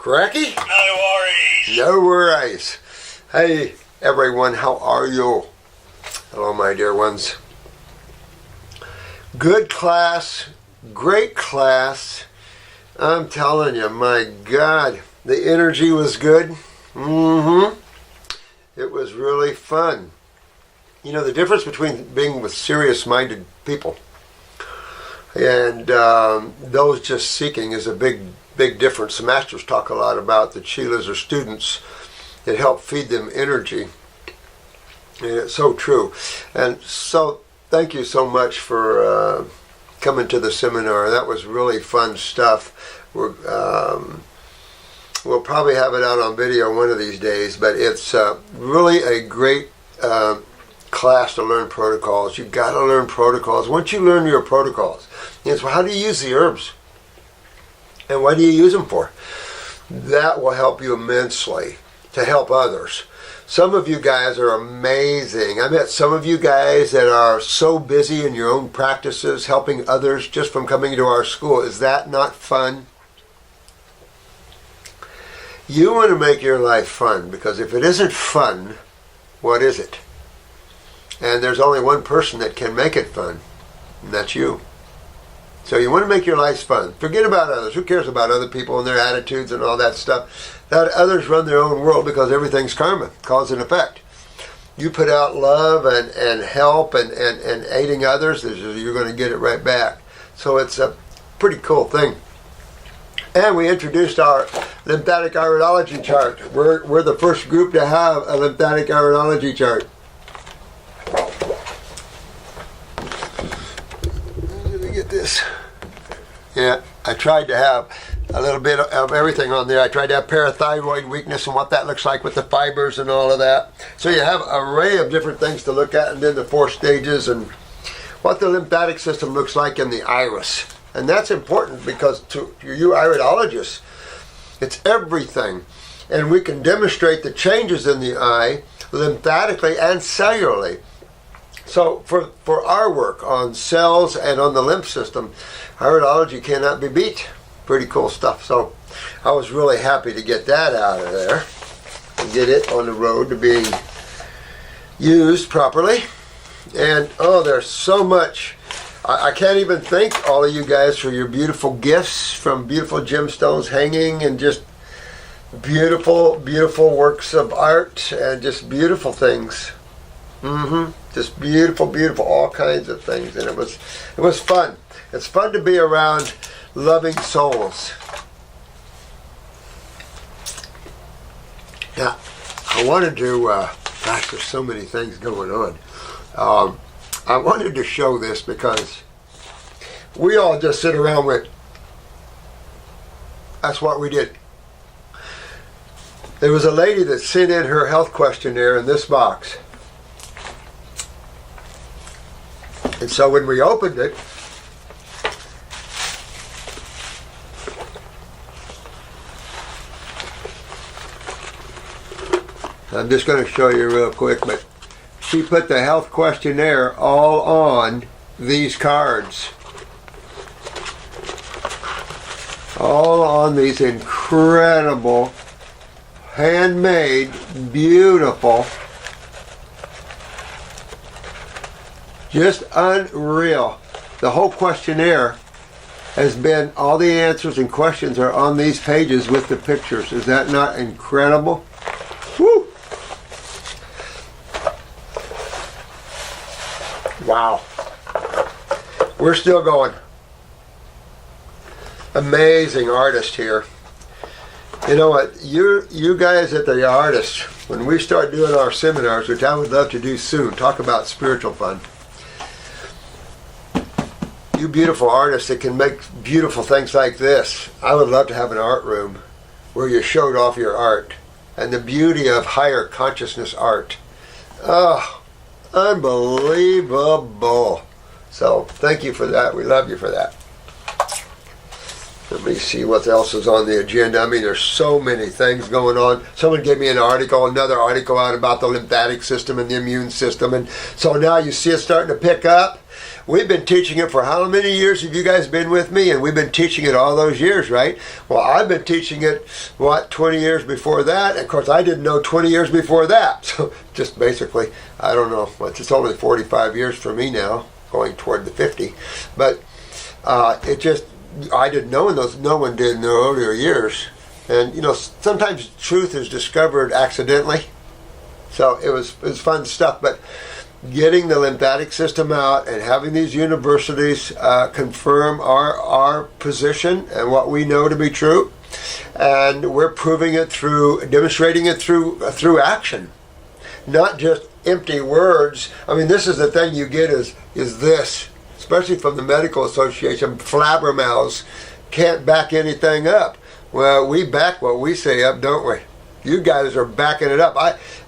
Cracky? No worries. No worries. Hey, everyone, how are you? Hello, my dear ones. Good class, great class. I'm telling you, my God, the energy was good. It was really fun. You know, the difference between being with serious-minded people and those just seeking is a big difference. The masters talk a lot about the chelas or students that help feed them energy. And it's so true. And so thank you so much for coming to the seminar. That was really fun stuff. We'll probably have it out on video one of these days, but it's really a great class to learn protocols. You've got to learn protocols. Once you learn your protocols, it's well, how do you use the herbs? And what do you use them for? That will help you immensely to help others. Some of you guys are amazing. I met some of you guys that are so busy in your own practices, helping others just from coming to our school. Is that not fun? You want to make your life fun, because if it isn't fun, what is it? And there's only one person that can make it fun, and that's you. So you want to make your life fun. Forget about others. Who cares about other people and their attitudes and all that stuff? Let others run their own world, because everything's karma, cause and effect. You put out love and help and aiding others, you're going to get it right back. So it's a pretty cool thing. And we introduced our lymphatic iridology chart. We're the first group to have a lymphatic iridology chart. Let me get this. Yeah, I tried to have a little bit of everything on there. I tried to have parathyroid weakness and what that looks like with the fibers and all of that. So you have an array of different things to look at, and then the 4 stages and what the lymphatic system looks like in the iris. And that's important, because to you iridologists, it's everything. And we can demonstrate the changes in the eye lymphatically and cellularly. So for our work on cells and on the lymph system, iridology cannot be beat. Pretty cool stuff. So I was really happy to get that out of there and get it on the road to being used properly. And oh, there's so much. I can't even thank all of you guys for your beautiful gifts, from beautiful gemstones hanging and just beautiful works of art and just beautiful things. Just beautiful, all kinds of things. And it was fun. It's fun to be around loving souls. Now, I wanted to, gosh, there's so many things going on. I wanted to show this because we all just sit around with, that's what we did. There was a lady that sent in her health questionnaire in this box. And so when we opened it, I'm just going to show you real quick, but she put the health questionnaire all on these cards. All on these incredible, handmade, beautiful, just unreal. The whole questionnaire has been, all the answers and questions are on these pages with the pictures. Is that not incredible? Woo! Wow. We're still going. Amazing artist here. You know what? You guys at the artists, when we start doing our seminars, which I would love to do soon, talk about spiritual fun. You beautiful artists that can make beautiful things like this. I would love to have an art room where you showed off your art and the beauty of higher consciousness art. Oh, unbelievable. So thank you for that. We love you for that. Let me see what else is on the agenda. I mean, there's so many things going on. Someone gave me another article out about the lymphatic system and the immune system. And so now you see it starting to pick up. We've been teaching it for how many years have you guys been with me? And we've been teaching it all those years, right? Well, I've been teaching it, 20 years before that? And of course, I didn't know 20 years before that. So just basically, I don't know. It's only 45 years for me now, going toward the 50. But I didn't know no one did in the earlier years. And, sometimes truth is discovered accidentally. So it was fun stuff. But getting the lymphatic system out and having these universities confirm our position and what we know to be true, and we're proving it demonstrating it through action, not just empty words. I mean, this is the thing you get is this, especially from the medical association, flabbermouths, can't back anything up. Well, we back what we say up, don't we? You guys are backing it up.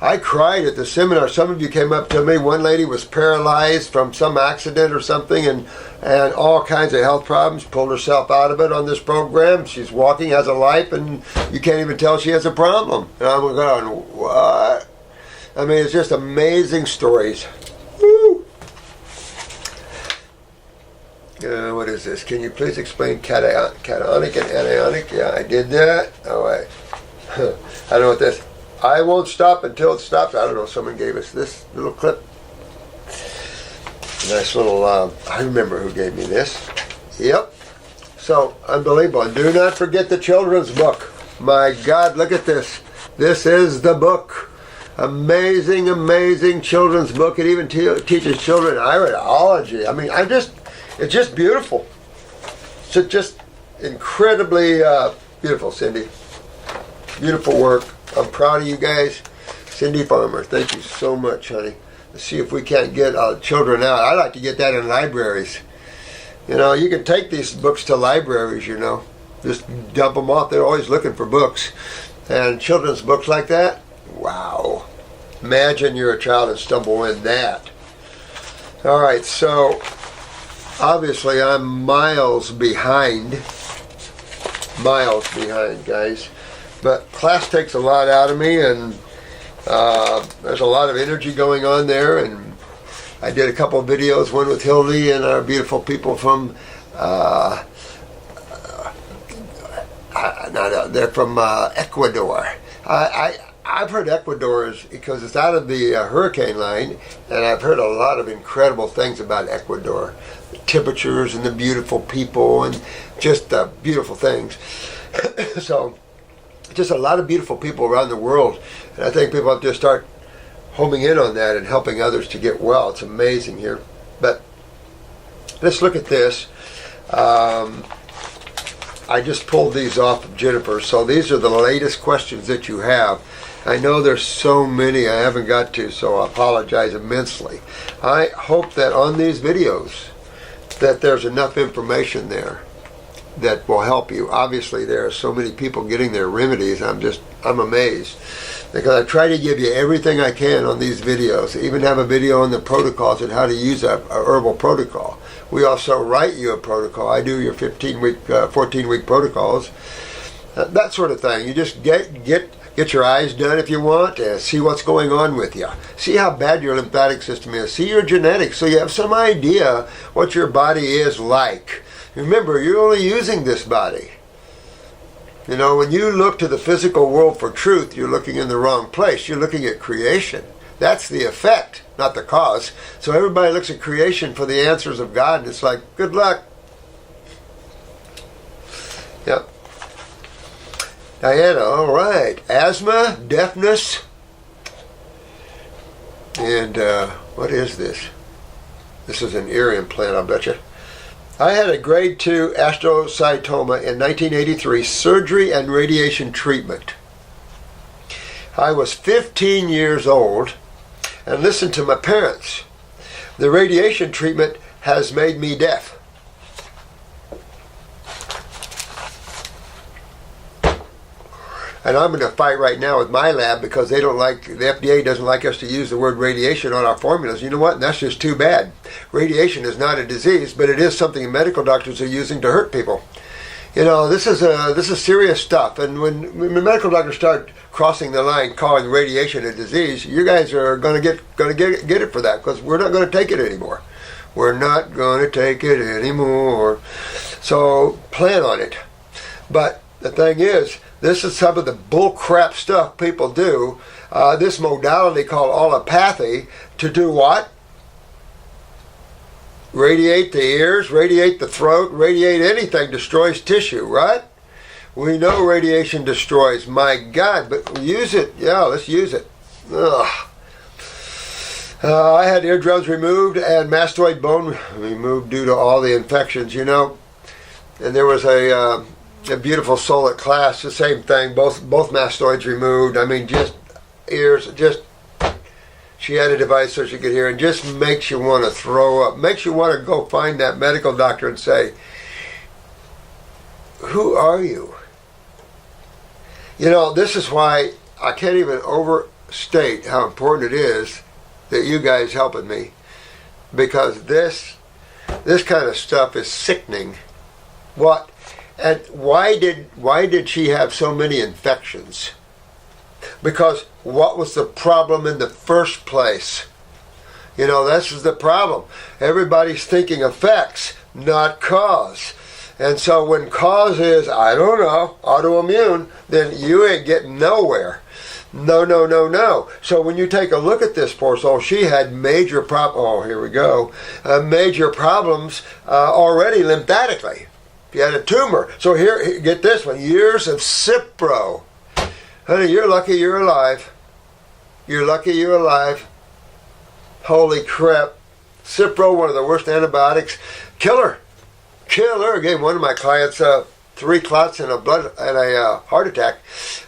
I cried at the seminar. Some of you came up to me. One lady was paralyzed from some accident or something and all kinds of health problems, pulled herself out of it on this program. She's walking, has a life, and you can't even tell she has a problem. And I'm going, what? I mean, it's just amazing stories. Woo! What is this? Can you please explain cationic and anionic? Yeah, I did that. All right. I don't know what this. I won't stop until it stops. I don't know. Someone gave us this little clip. Nice little. I remember who gave me this. Yep. So unbelievable. And do not forget the children's book. My God, look at this. This is the book. Amazing, amazing children's book. It even teaches children iridology. I mean, it's just beautiful. It's just incredibly beautiful, Cindy. Beautiful work. I'm proud of you guys. Cindy Farmer, thank you so much, honey. Let's see if we can't get children out. I like to get that in libraries. You can take these books to libraries, Just dump them off. They're always looking for books. And children's books like that, wow. Imagine you're a child and stumble in that. All right, so obviously I'm miles behind, guys. But class takes a lot out of me, and there's a lot of energy going on there. And I did a couple of videos, one with Hildy and our beautiful people from, they're from Ecuador. I've heard Ecuador is because it's out of the hurricane line, and I've heard a lot of incredible things about Ecuador. The temperatures and the beautiful people and just the beautiful things. So, just a lot of beautiful people around the world, and I think people have to start homing in on that and helping others to get well. It's amazing here. But let's look at this. I just pulled these off of Jennifer, so these are the latest questions that you have. I know there's so many I haven't got to, so I apologize immensely. I hope that on these videos that there's enough information there that will help you. Obviously, there are so many people getting their remedies. I'm amazed. Because I try to give you everything I can on these videos. I even have a video on the protocols and how to use a herbal protocol. We also write you a protocol. I do your 14-week protocols. That sort of thing. You just get your eyes done if you want, see what's going on with you. See how bad your lymphatic system is. See your genetics so you have some idea what your body is like. Remember, you're only using this body. When you look to the physical world for truth, you're looking in the wrong place. You're looking at creation. That's the effect, not the cause. So everybody looks at creation for the answers of God, and it's like, good luck. Yep. Diana, all right. Asthma, deafness, and what is this? This is an ear implant, I bet you. I had a grade 2 astrocytoma in 1983, surgery and radiation treatment. I was 15 years old, and listen to my parents. The radiation treatment has made me deaf. And I'm going to fight right now with my lab because the FDA doesn't like us to use the word radiation on our formulas. You know what? And that's just too bad. Radiation is not a disease, but it is something medical doctors are using to hurt people. This is serious stuff. And when medical doctors start crossing the line, calling radiation a disease, you guys are going to get it for that, because we're not going to take it anymore. We're not going to take it anymore. So plan on it. But the thing is, this is some of the bullcrap stuff people do. This modality called allopathy, to do what? Radiate the ears, radiate the throat, radiate anything, destroys tissue, right? We know radiation destroys. My God, but use it. Yeah, let's use it. Ugh. I had eardrums removed and mastoid bone removed due to all the infections, And there was a beautiful soul at class, the same thing, both mastoids removed. I mean, just ears, she had a device so she could hear, and just makes you want to throw up. Makes you want to go find that medical doctor and say, who are you? This is why I can't even overstate how important it is that you guys helping me, because this kind of stuff is sickening. What? And why did she have so many infections? Because what was the problem in the first place? This is the problem. Everybody's thinking effects, not cause. And so when cause is, I don't know, autoimmune, then you ain't getting nowhere. No. So when you take a look at this poor soul, she had major major problems already lymphatically. She had a tumor. So here, get this one, years of Cipro. Honey, you're lucky you're alive. You're lucky you're alive. Holy crap. Cipro, one of the worst antibiotics. Killer. Gave one of my clients 3 clots and a heart attack.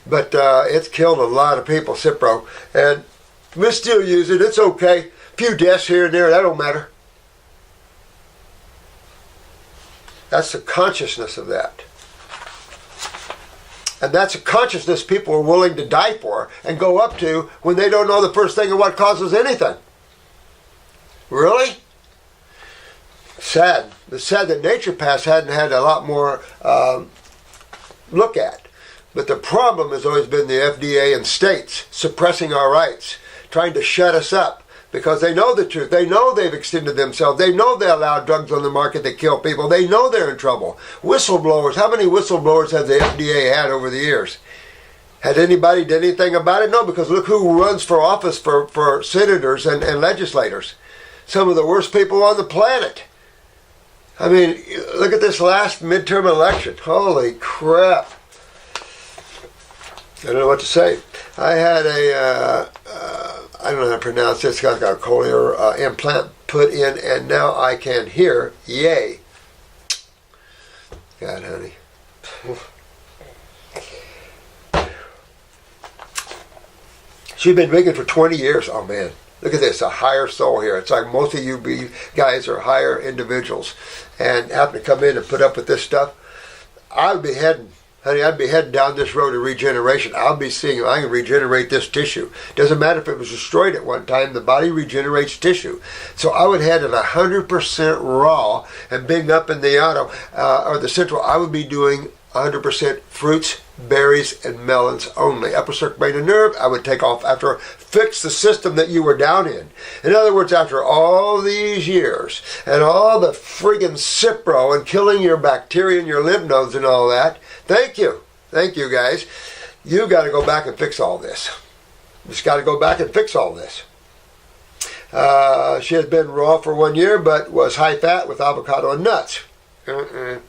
But it's killed a lot of people, Cipro. And we still use it. It's okay. A few deaths here and there, that don't matter. That's the consciousness of that. And that's a consciousness people are willing to die for and go up to when they don't know the first thing of what causes anything. Really? Sad. It's sad that naturopaths hadn't had a lot more look at. But the problem has always been the FDA and states suppressing our rights, trying to shut us up. Because they know the truth. They know they've extended themselves. They know they allow drugs on the market that kill people. They know they're in trouble. Whistleblowers. How many whistleblowers has the FDA had over the years? Had anybody done anything about it? No, because look who runs for office for senators and legislators. Some of the worst people on the planet. I mean, look at this last midterm election. Holy crap. I don't know what to say. I had I don't know how to pronounce this. Got a cochlear implant put in, and now I can hear. Yay. God, honey. She's been vegan for 20 years. Oh, man. Look at this, a higher soul here. It's like most of you guys are higher individuals and happen to come in and put up with this stuff. I'd be heading down this road of regeneration. I'll be seeing if I can regenerate this tissue. Doesn't matter if it was destroyed at one time, the body regenerates tissue. So I would head at 100% raw, and being up in the auto, or the central, I would be doing 100% fruits, berries, and melons only. Upper circulating nerve, I would take off after fix the system that you were down in. In other words, after all these years and all the friggin' Cipro and killing your bacteria in your lymph nodes and all that, thank you guys. You got to go back and fix all this. Just got to go back and fix all this. She has been raw for 1 year, but was high fat with avocado and nuts.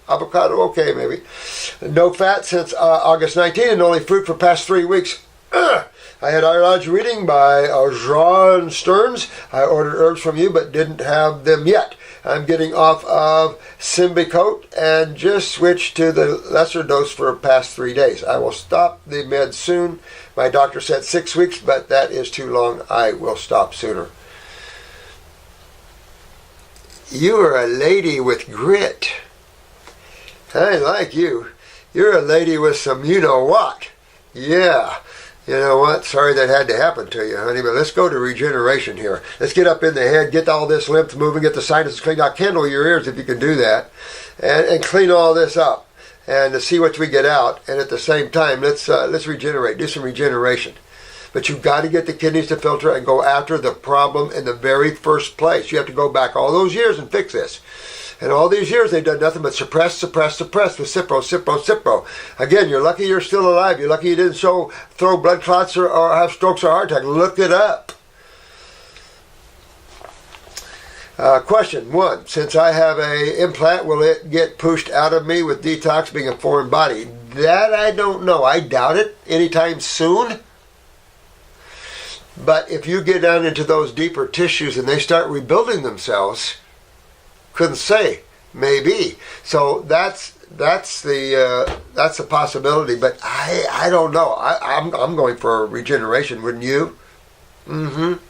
Avocado, okay, maybe. No fat since August 19 and only fruit for past 3 weeks. I had Eyelodge reading by Jean Stearns. I ordered herbs from you but didn't have them yet. I'm getting off of Symbicort and just switched to the lesser dose for past 3 days. I will stop the meds soon. My doctor said 6 weeks, but that is too long. I will stop sooner. You are a lady with grit. I like you. You're a lady with some you-know-what. Yeah. You know what? Sorry that had to happen to you, honey, but let's go to regeneration here. Let's get up in the head, get all this lymph moving, get the sinuses cleaned out, kindle your ears if you can do that, and clean all this up. and to see what we get out. And at the same time, let's regenerate, do some regeneration. But you've got to get the kidneys to filter and go after the problem in the very first place. You have to go back all those years and fix this. And all these years they've done nothing but suppress with Cipro. Again, you're lucky you're still alive. You're lucky you didn't throw blood clots or have strokes or heart attack. Look it up. Question 1. Since I have a implant, will it get pushed out of me with detox being a foreign body? That I don't know. I doubt it anytime soon. But if you get down into those deeper tissues and they start rebuilding themselves, couldn't say, maybe. So that's a possibility. But I don't know. I'm going for regeneration. Wouldn't you?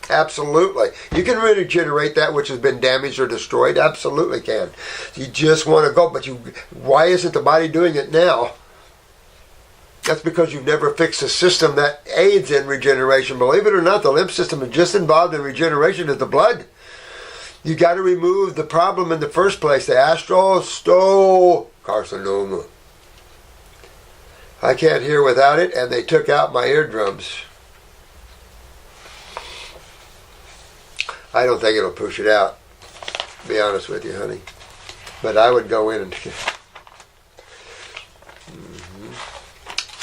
Absolutely. You can regenerate that which has been damaged or destroyed. Absolutely can. You just want to go, but why isn't the body doing it now? That's because you've never fixed a system that aids in regeneration. Believe it or not, the lymph system is just involved in regeneration of the blood. You got to remove the problem in the first place, the astrostocarcinoma. I can't hear without it, and they took out my eardrums. I don't think it'll push it out, to be honest with you, honey. But I would go in and...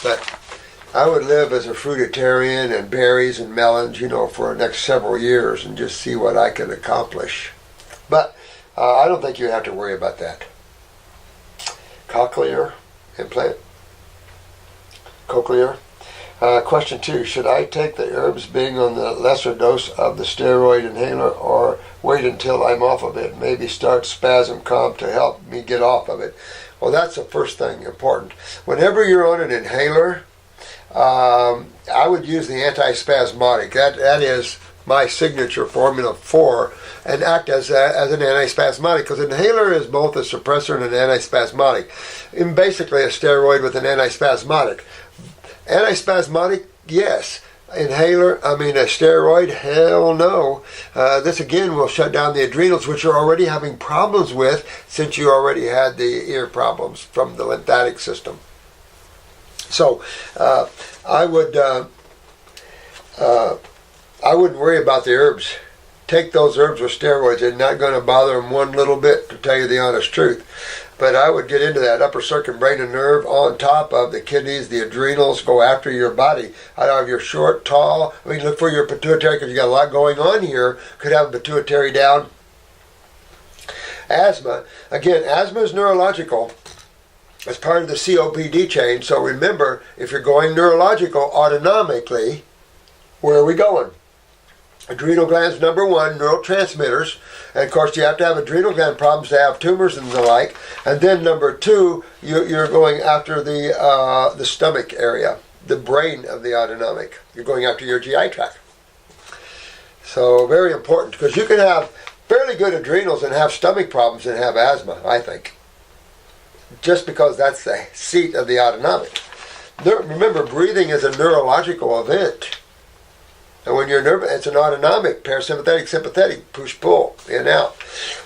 But I would live as a fruitarian and berries and melons, for the next several years and just see what I could accomplish. But I don't think you have to worry about that. Cochlear implant. Cochlear. Question 2. Should I take the herbs being on the lesser dose of the steroid inhaler or wait until I'm off of it? Maybe start spasm calm to help me get off of it. Well, that's the first thing important. Whenever you're on an inhaler, I would use the antispasmodic. That is my signature formula for and act as an antispasmodic, because an inhaler is both a suppressor and an antispasmodic. And basically a steroid with an antispasmodic. Antispasmodic, yes. A steroid, hell no. This again will shut down the adrenals, which you're already having problems with since you already had the ear problems from the lymphatic system. So I wouldn't worry about the herbs. Take those herbs with steroids. They're not going to bother them one little bit, to tell you the honest truth. But I would get into that upper circuit brain and nerve on top of the kidneys, the adrenals, go after your body. I don't know if you're short, tall. Look for your pituitary, because you got a lot going on here. Could have a pituitary down. Asthma. Again, asthma is neurological. It's part of the COPD chain. So remember, if you're going neurological autonomically, where are we going? Adrenal glands, number 1, neurotransmitters. And of course, you have to have adrenal gland problems to have tumors and the like. And then number 2, you're going after the stomach area, the brain of the autonomic. You're going after your GI tract. So very important, because you can have fairly good adrenals and have stomach problems and have asthma, I think. Just because that's the seat of the autonomic. Remember, breathing is a neurological event. And when you're nervous, it's an autonomic, parasympathetic, sympathetic, push-pull, in and out.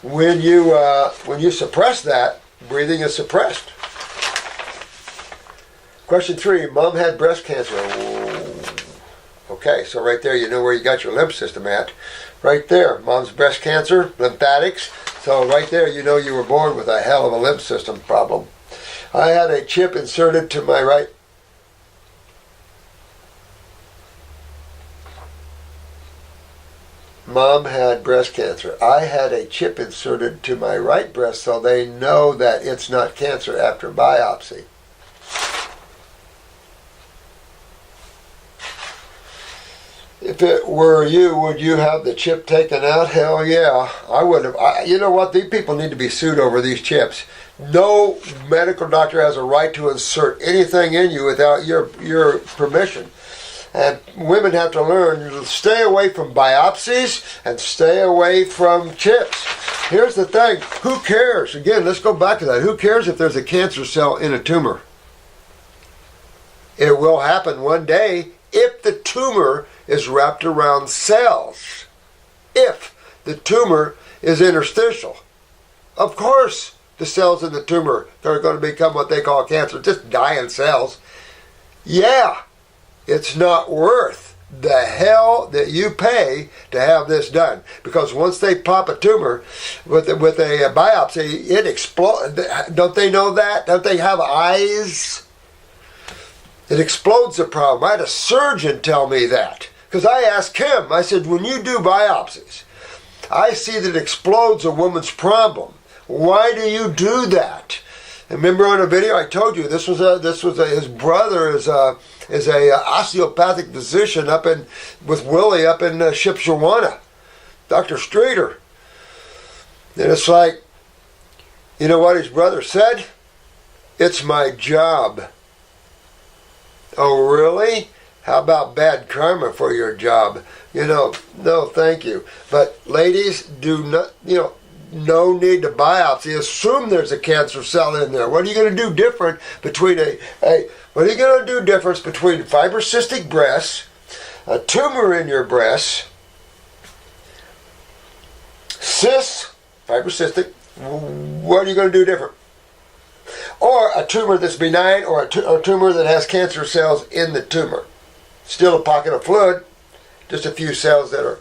When you suppress that, breathing is suppressed. Question 3, Mom had breast cancer. Okay, so right there you know where you got your lymph system at. Right there, Mom's breast cancer, lymphatics. So right there you know you were born with a hell of a lymph system problem. I had a chip inserted to my right... Mom had breast cancer. I had a chip inserted to my right breast so they know that it's not cancer after biopsy. If it were you, would you have the chip taken out? Hell yeah, I would have. You know what? These people need to be sued over these chips. No medical doctor has a right to insert anything in you without your permission. And women have to learn, stay away from biopsies and stay away from chips. Here's the thing, who cares? Again, let's go back to that. Who cares if there's a cancer cell in a tumor? It will happen one day if the tumor is wrapped around cells. If the tumor is interstitial. Of course, the cells in the tumor that are going to become what they call cancer, just dying cells. Yeah, it's not worth the hell that you pay to have this done. Because once they pop a tumor with a biopsy, it explodes. Don't they know that? Don't they have eyes? It explodes the problem. I had a surgeon tell me that. Because I asked him, I said, when you do biopsies, I see that it explodes a woman's problem. Why do you do that? And remember on a video I told you his brother is a osteopathic physician with Willie up in Shipshawana, Dr. Streeter. And it's like, you know what his brother said? It's my job. Oh, really? How about bad karma for your job? No, thank you. But ladies, do not, no need to biopsy. Assume there's a cancer cell in there. What are you going to do different between fibrocystic breasts, a tumor in your breasts, cysts, fibrocystic? What are you going to do different? Or a tumor that's benign, or a tumor that has cancer cells in the tumor. Still a pocket of fluid, just a few cells that are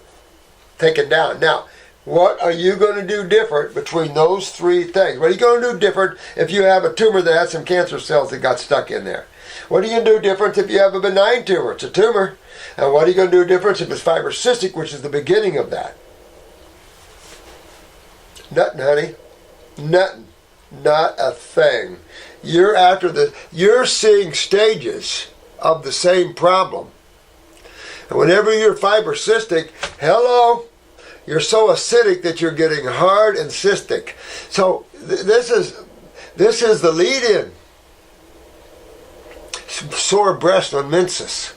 taken down. Now, what are you going to do different between those three things? What are you going to do different if you have a tumor that has some cancer cells that got stuck in there? What are you going to do different if you have a benign tumor? It's a tumor. And what are you going to do different if it's fibrocystic, which is the beginning of that? Nothing, honey. Nothing. Not a thing. You're seeing stages of the same problem. And whenever you're fibrocystic, hello, you're so acidic that you're getting hard and cystic. So this is the lead-in. Sore breast on menses,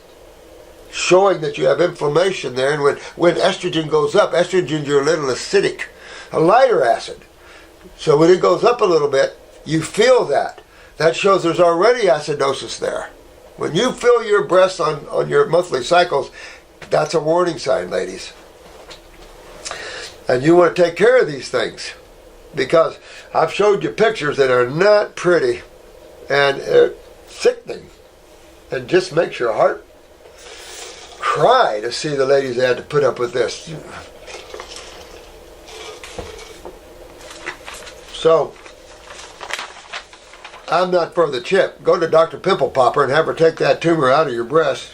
showing that you have inflammation there. And when estrogen goes up, estrogen's your little acidic, a lighter acid. So when it goes up a little bit, you feel that. That shows there's already acidosis there. When you feel your breasts on your monthly cycles, that's a warning sign, ladies. And you want to take care of these things, because I've showed you pictures that are not pretty and sickening, and just makes your heart cry to see the ladies that had to put up with this. So, I'm not for the chip. Go to Dr. Pimple Popper and have her take that tumor out of your breast.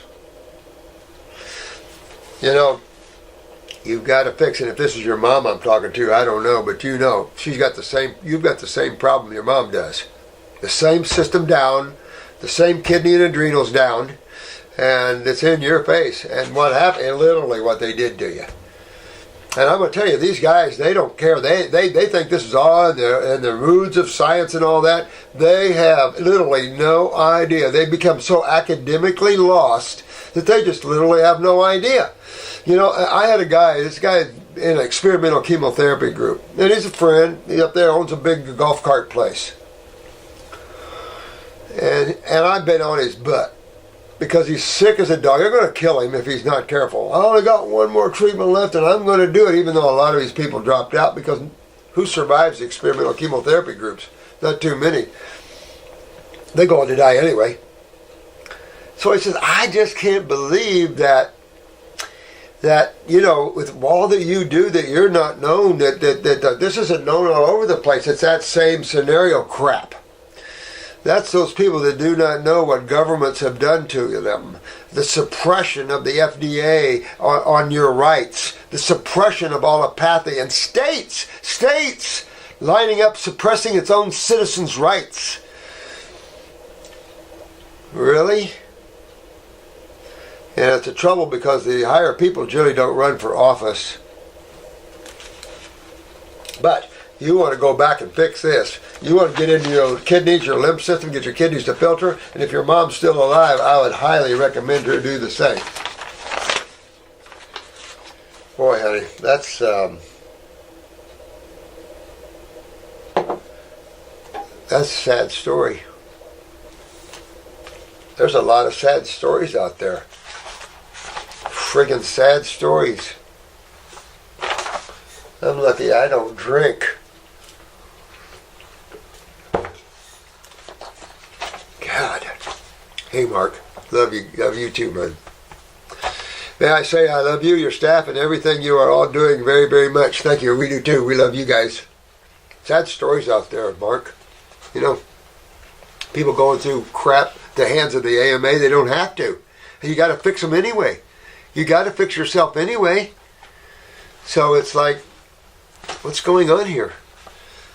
You've got to fix it. If this is your mom I'm talking to, I don't know, but you've got the same problem your mom does. The same system down, the same kidney and adrenals down, and it's in your face. And what happened, and literally what they did to you. And I'm going to tell you, these guys, they don't care. They think this is all in the roots of science and all that. They have literally no idea. They become so academically lost that they just literally have no idea. I had this guy in an experimental chemotherapy group. And he's a friend. He up there owns a big golf cart place. And I've been on his butt, because he's sick as a dog. They're going to kill him if he's not careful. I only got one more treatment left, and I'm going to do it, even though a lot of these people dropped out, because who survives the experimental chemotherapy groups? Not too many. They go on to die anyway. So he says, I just can't believe that with all that you do, that you're not known, that this isn't known all over the place. It's that same scenario crap. That's those people that do not know what governments have done to them. The suppression of the FDA on your rights. The suppression of allopathy. And states lining up suppressing its own citizens' rights. Really? And it's a trouble, because the higher people generally don't run for office. But you want to go back and fix this. You want to get into your kidneys, your lymph system, get your kidneys to filter. And if your mom's still alive, I would highly recommend her do the same. Boy, honey, that's a sad story. There's a lot of sad stories out there. Friggin' sad stories. I'm lucky I don't drink. Hey, Mark. Love you. Love you too, man. May I say I love you, your staff, and everything you are all doing very, very much. Thank you. We do too. We love you guys. Sad stories out there, Mark. You know, people going through crap at the hands of the AMA. They don't have to. You got to fix them anyway. You got to fix yourself anyway. So it's like, what's going on here?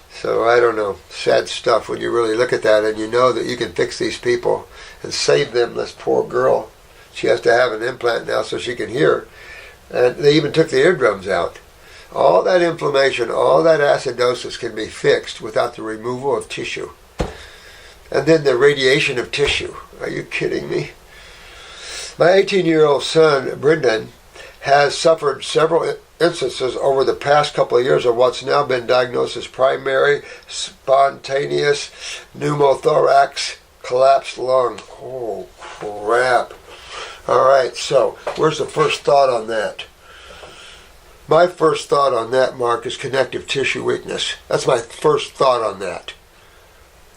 So I don't know. Sad stuff when you really look at that and you know that you can fix these people and save them. This poor girl. She has to have an implant now so she can hear. And they even took the eardrums out. All that inflammation, all that acidosis can be fixed without the removal of tissue. And then the radiation of tissue. Are you kidding me? My 18-year-old son, Brendan, has suffered several instances over the past couple of years of what's now been diagnosed as primary spontaneous pneumothorax collapsed lung. Oh, crap. All right, so where's the first thought on that? My first thought on that, Mark, is connective tissue weakness. That's my first thought on that.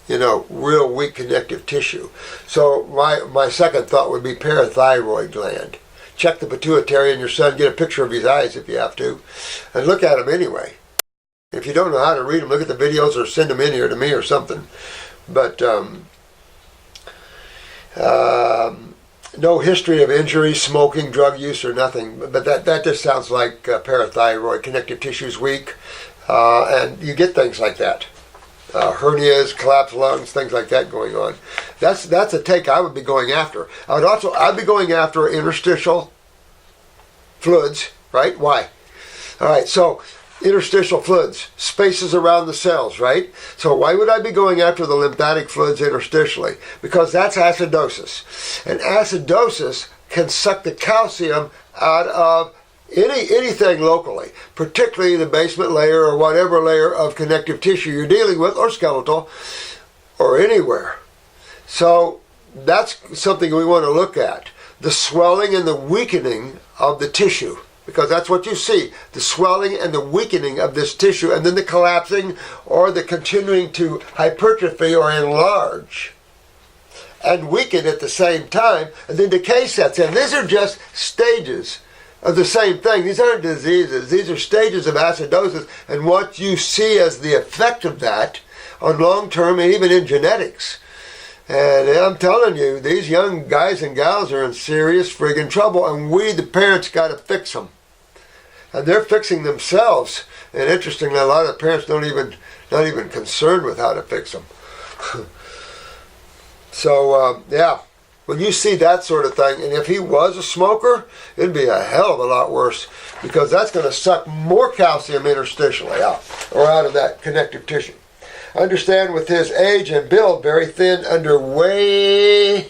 You know, real weak connective tissue. So my second thought would be parathyroid gland. Check the pituitary in your son, get a picture of his eyes if you have to, and look at them anyway. If you don't know how to read them, look at the videos or send them in here to me or something. But no history of injury, smoking, drug use, or nothing. But that just sounds like parathyroid, connective tissue's weak, and you get things like that. Hernias, collapsed lungs, things like that going on. That's a take I would be going after. I'd be going after interstitial fluids, right? Why? All right, so interstitial fluids, spaces around the cells, right? So why would I be going after the lymphatic fluids interstitially? Because that's acidosis. And acidosis can suck the calcium out of anything locally, particularly the basement layer or whatever layer of connective tissue you're dealing with, or skeletal, or anywhere. So that's something we want to look at. The swelling and the weakening of the tissue, because that's what you see, the swelling and the weakening of this tissue, and then the collapsing or the continuing to hypertrophy or enlarge and weaken at the same time, and then decay sets in. These are just stages of the same thing. These aren't diseases. These are stages of acidosis, and what you see as the effect of that on long-term and even in genetics. And I'm telling you, these young guys and gals are in serious friggin' trouble, and we, the parents, got to fix them. And they're fixing themselves. And interestingly, a lot of the parents not even concerned with how to fix them. So, yeah. When you see that sort of thing, and if he was a smoker, it'd be a hell of a lot worse, because that's going to suck more calcium interstitially out, or out of that connective tissue. Understand, with his age and build, very thin, underweight.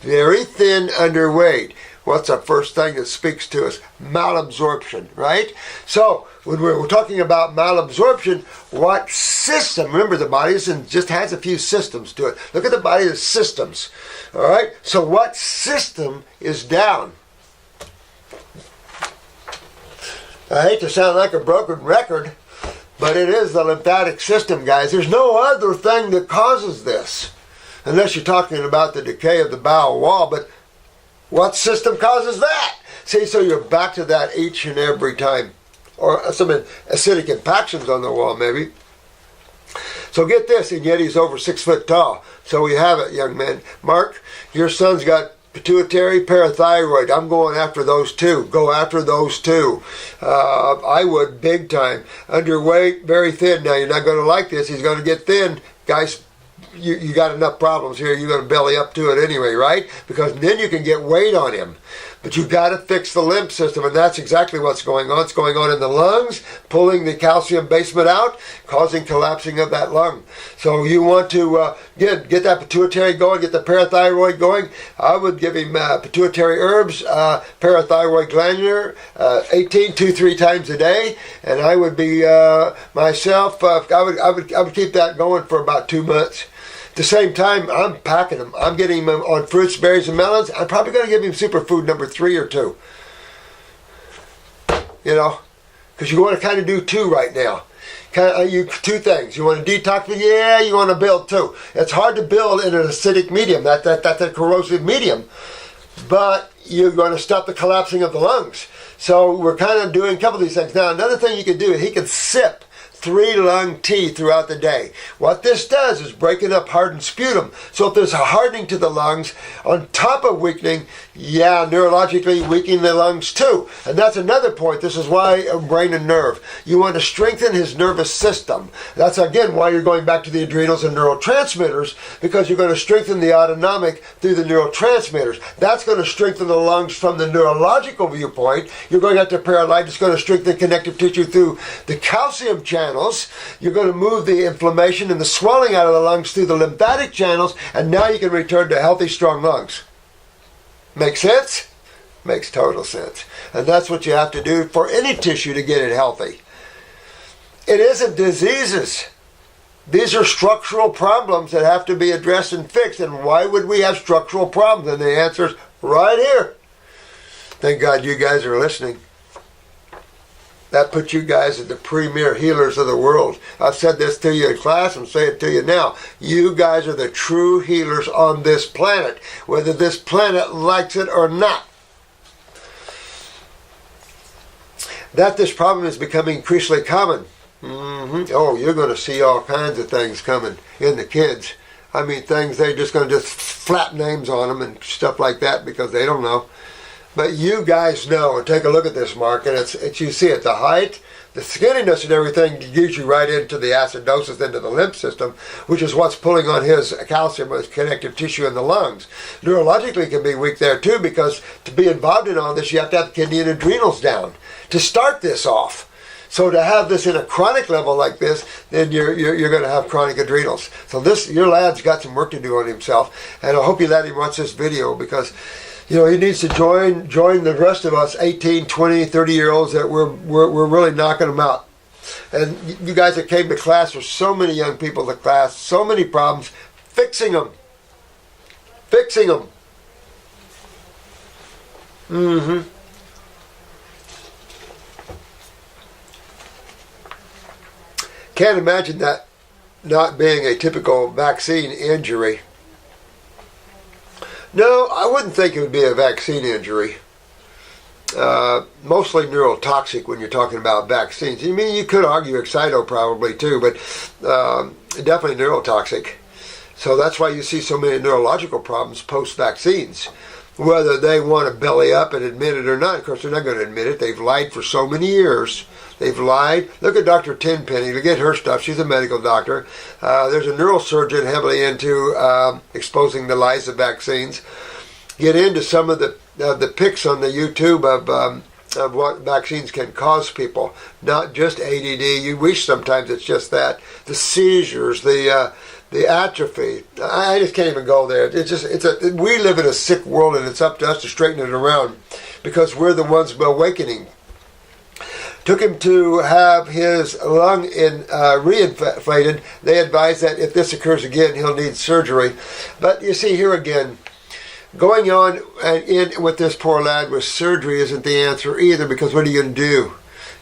Very thin, underweight. What's the first thing that speaks to us? Malabsorption, right? So, when we're talking about malabsorption, what system? Remember, the body just has a few systems to it. Look at the body as systems. All right? So what system is down? I hate to sound like a broken record, but it is the lymphatic system, guys. There's no other thing that causes this, unless you're talking about the decay of the bowel wall. But what system causes that? See, so you're back to that each and every time. Or some acidic impactions on the wall, maybe. So get this, and yet he's over 6 foot tall. So we have it, young man. Mark, your son's got pituitary, parathyroid. I'm going after those two. Go after those two. I would big time. Underweight, very thin. Now, you're not going to like this. He's going to get thin. Guys, you got enough problems here. You're going to belly up to it anyway, right? Because then you can get weight on him. But you got to fix the lymph system, and that's exactly what's going on. It's going on in the lungs, pulling the calcium basement out, causing collapsing of that lung. So you want to get that pituitary going, get the parathyroid going. I would give him pituitary herbs, parathyroid glandular, 18, 2-3 times a day, and I would be myself. I would keep that going for about 2 months. At the same time, I'm packing him. I'm getting him on fruits, berries, and melons. I'm probably going to give him superfood number 3 or 2. You know, because you want to kind of do 2 right now. Two things. You want to detox, but yeah, you want to build too. It's hard to build in an acidic medium. That's a corrosive medium. But you're going to stop the collapsing of the lungs. So we're kind of doing a couple of these things. Now, another thing you can do is he can sip 3 lung tea throughout the day. What this does is breaking up hardened sputum. So if there's a hardening to the lungs, on top of weakening, neurologically weakening the lungs too. And that's another point. This is why brain and nerve. You want to strengthen his nervous system. That's again why you're going back to the adrenals and neurotransmitters, because you're going to strengthen the autonomic through the neurotransmitters. That's going to strengthen the lungs from the neurological viewpoint. You're going to have to paralyte. It's going to strengthen connective tissue through the calcium channel. You're going to move the inflammation and the swelling out of the lungs through the lymphatic channels, and now you can return to healthy, strong lungs. Make sense? Makes total sense. And that's what you have to do for any tissue to get it healthy. It isn't diseases. These are structural problems that have to be addressed and fixed. And why would we have structural problems? And the answer is right here. Thank God you guys are listening. That puts you guys as the premier healers of the world. I've said this to you in class and say it to you now. You guys are the true healers on this planet, whether this planet likes it or not. That this problem is becoming increasingly common. Oh, you're going to see all kinds of things coming in the kids. I mean, things they're just going to just flap names on them and stuff like that because they don't know. But you guys know, and take a look at this, Mark, and it's you see it, the height, the skinniness and everything gives you right into the acidosis, into the lymph system, which is what's pulling on his calcium, his connective tissue in the lungs. Neurologically it can be weak there too, because to be involved in all this, you have to have the kidney and adrenals down to start this off. So to have this in a chronic level like this, then you're going to have chronic adrenals. So your lad's got some work to do on himself, and I hope you let him watch this video because he needs to join the rest of us 18, 20, 30-year-olds that we're really knocking them out. And you guys that came to class, there's so many young people in class, so many problems, fixing them. Fixing them. Can't imagine that not being a typical vaccine injury. No, I wouldn't think it would be a vaccine injury. Mostly neurotoxic when you're talking about vaccines. I mean, you could argue excito probably too, but definitely neurotoxic. So that's why you see so many neurological problems post-vaccines. Whether they want to belly up and admit it or not, of course they're not going to admit it. They've lied for so many years. They've lied. Look at Dr. Tenpenny. Look at her stuff. She's a medical doctor. There's a neurosurgeon heavily into exposing the lies of vaccines. Get into some of the pics on the YouTube of what vaccines can cause people. Not just ADD. You wish sometimes it's just that. The seizures, the atrophy. I just can't even go there. We live in a sick world, and it's up to us to straighten it around because we're the ones awakening. Took him to have his lung reinflated. They advised that if this occurs again, he'll need surgery. But you see here again, going on in with this poor lad with surgery isn't the answer either, because what are you going to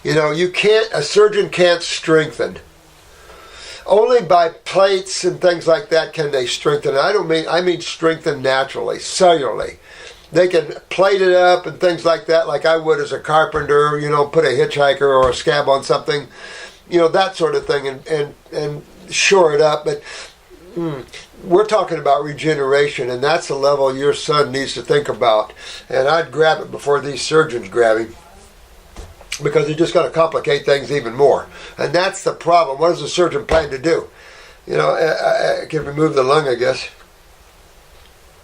do? A surgeon can't strengthen. Only by plates and things like that can they strengthen. I mean strengthen naturally, cellularly. They can plate it up and things like that, like I would as a carpenter, put a hitchhiker or a scab on something, that sort of thing, and shore it up. But we're talking about regeneration, and that's the level your son needs to think about. And I'd grab it before these surgeons grab him, because they're just going to complicate things even more. And that's the problem. What does the surgeon plan to do? I can remove the lung, I guess.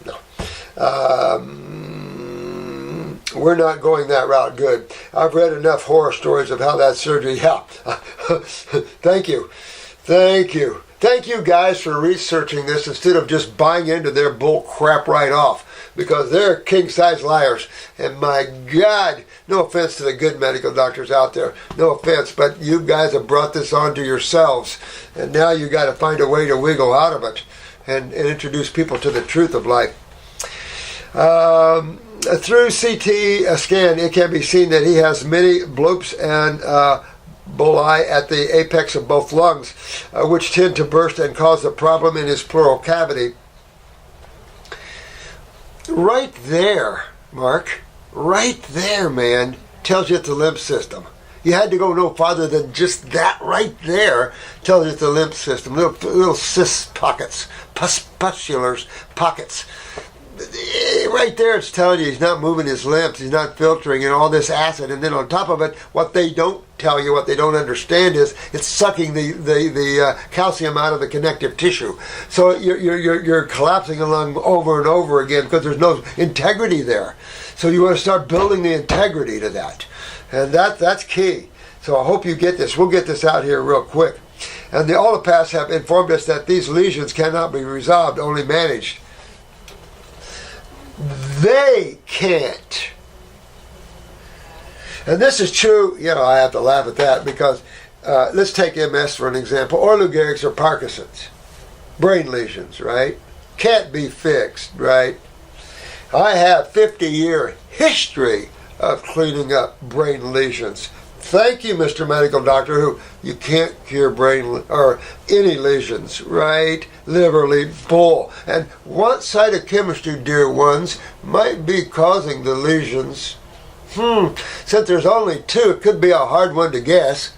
No. We're not going that route. Good. I've read enough horror stories of how that surgery. Yeah. Thank you. Thank you. Thank you guys for researching this instead of just buying into their bull crap right off, because they're king-size liars. And my God, no offense to the good medical doctors out there, no offense, but you guys have brought this onto yourselves, and now you got to find a way to wiggle out of it and introduce people to the truth of life. Through CT scan, it can be seen that he has many bloops and at the apex of both lungs, which tend to burst and cause a problem in his pleural cavity. Right there, Mark, right there, man, tells you it's the lymph system. You had to go no farther than just that right there tells you it's the lymph system. Little cyst pockets, pustulars pockets. Right there it's telling you he's not moving his lymphs, he's not filtering and all this acid. And then on top of it, what they don't tell you, what they don't understand is it's sucking the calcium out of the connective tissue. So you're collapsing a lung over and over again because there's no integrity there. So you want to start building the integrity to that. And that's key. So I hope you get this. We'll get this out here real quick. And the allopaths have informed us that these lesions cannot be resolved, only managed. They can't. And this is true, I have to laugh at that because let's take MS for an example, or Lou Gehrig's or Parkinson's. Brain lesions, right? Can't be fixed, right? I have 50-year history of cleaning up brain lesions. Thank you, Mr. Medical Doctor, who you can't cure brain or any lesions, right? Literally, bull. And what cytochemistry, dear ones, might be causing the lesions? Since there's only two, it could be a hard one to guess.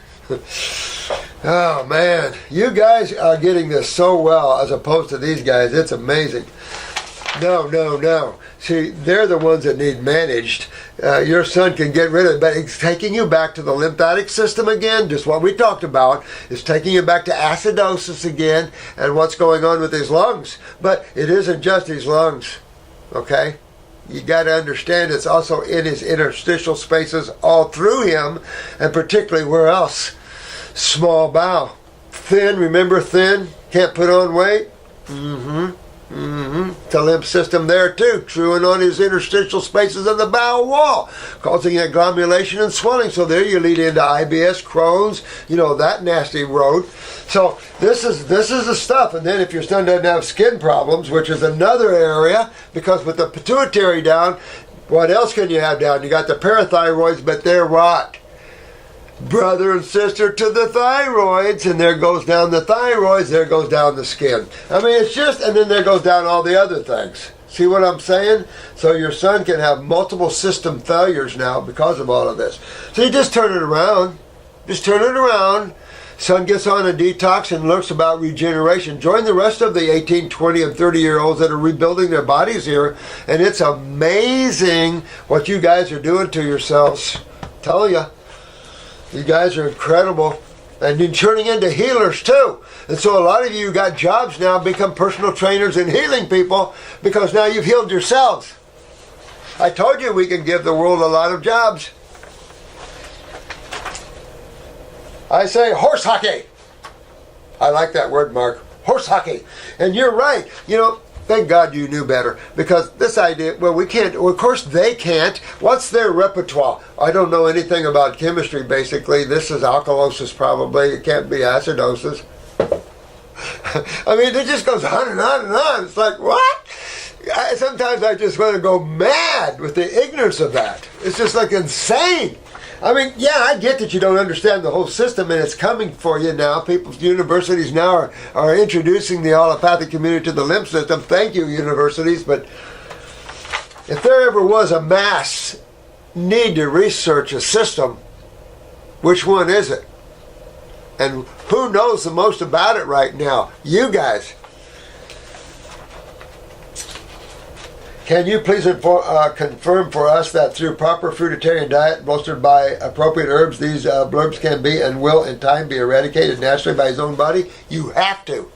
Oh, man. You guys are getting this so well as opposed to these guys. It's amazing. No. See, they're the ones that need managed. Your son can get rid of it, but it's taking you back to the lymphatic system again, just what we talked about. It's taking you back to acidosis again and what's going on with his lungs. But it isn't just his lungs, okay? You got to understand it's also in his interstitial spaces all through him, and particularly where else? Small bowel. Thin, remember thin? Can't put on weight? The lymph system there too, chewing on his interstitial spaces of the bowel wall, causing agglomulation and swelling. So there you lead into IBS, Crohn's, that nasty road. So this is the stuff. And then if your son doesn't have skin problems, which is another area, because with the pituitary down, what else can you have down? You got the parathyroids, but they're what? Brother and sister to the thyroids, and there goes down the thyroids, there goes down the skin. I mean, it's just, and then there goes down all the other things. See what I'm saying? So your son can have multiple system failures now because of all of this. So you just turn it around. Just turn it around. Son gets on a detox and learns about regeneration. Join the rest of the 18, 20, and 30-year-olds that are rebuilding their bodies here, and it's amazing what you guys are doing to yourselves. Tell you. You guys are incredible. And you're turning into healers too. And so a lot of you got jobs now, become personal trainers and healing people because now you've healed yourselves. I told you we can give the world a lot of jobs. I say horse hockey. I like that word, Mark. Horse hockey. And you're right. Thank God you knew better, because this idea, we can't, of course they can't. What's their repertoire? I don't know anything about chemistry, basically. This is alkalosis, probably. It can't be acidosis. I mean, it just goes on and on and on. It's like, what? Sometimes I just want to go mad with the ignorance of that. It's just like insane. I mean, yeah, I get that you don't understand the whole system, and it's coming for you now. Universities now are introducing the allopathic community to the lymph system. Thank you, universities. But if there ever was a mass need to research a system, which one is it? And who knows the most about it right now? You guys. Can you please confirm for us that through proper fruitarian diet bolstered by appropriate herbs, these blurbs can be and will in time be eradicated naturally by his own body? You have to.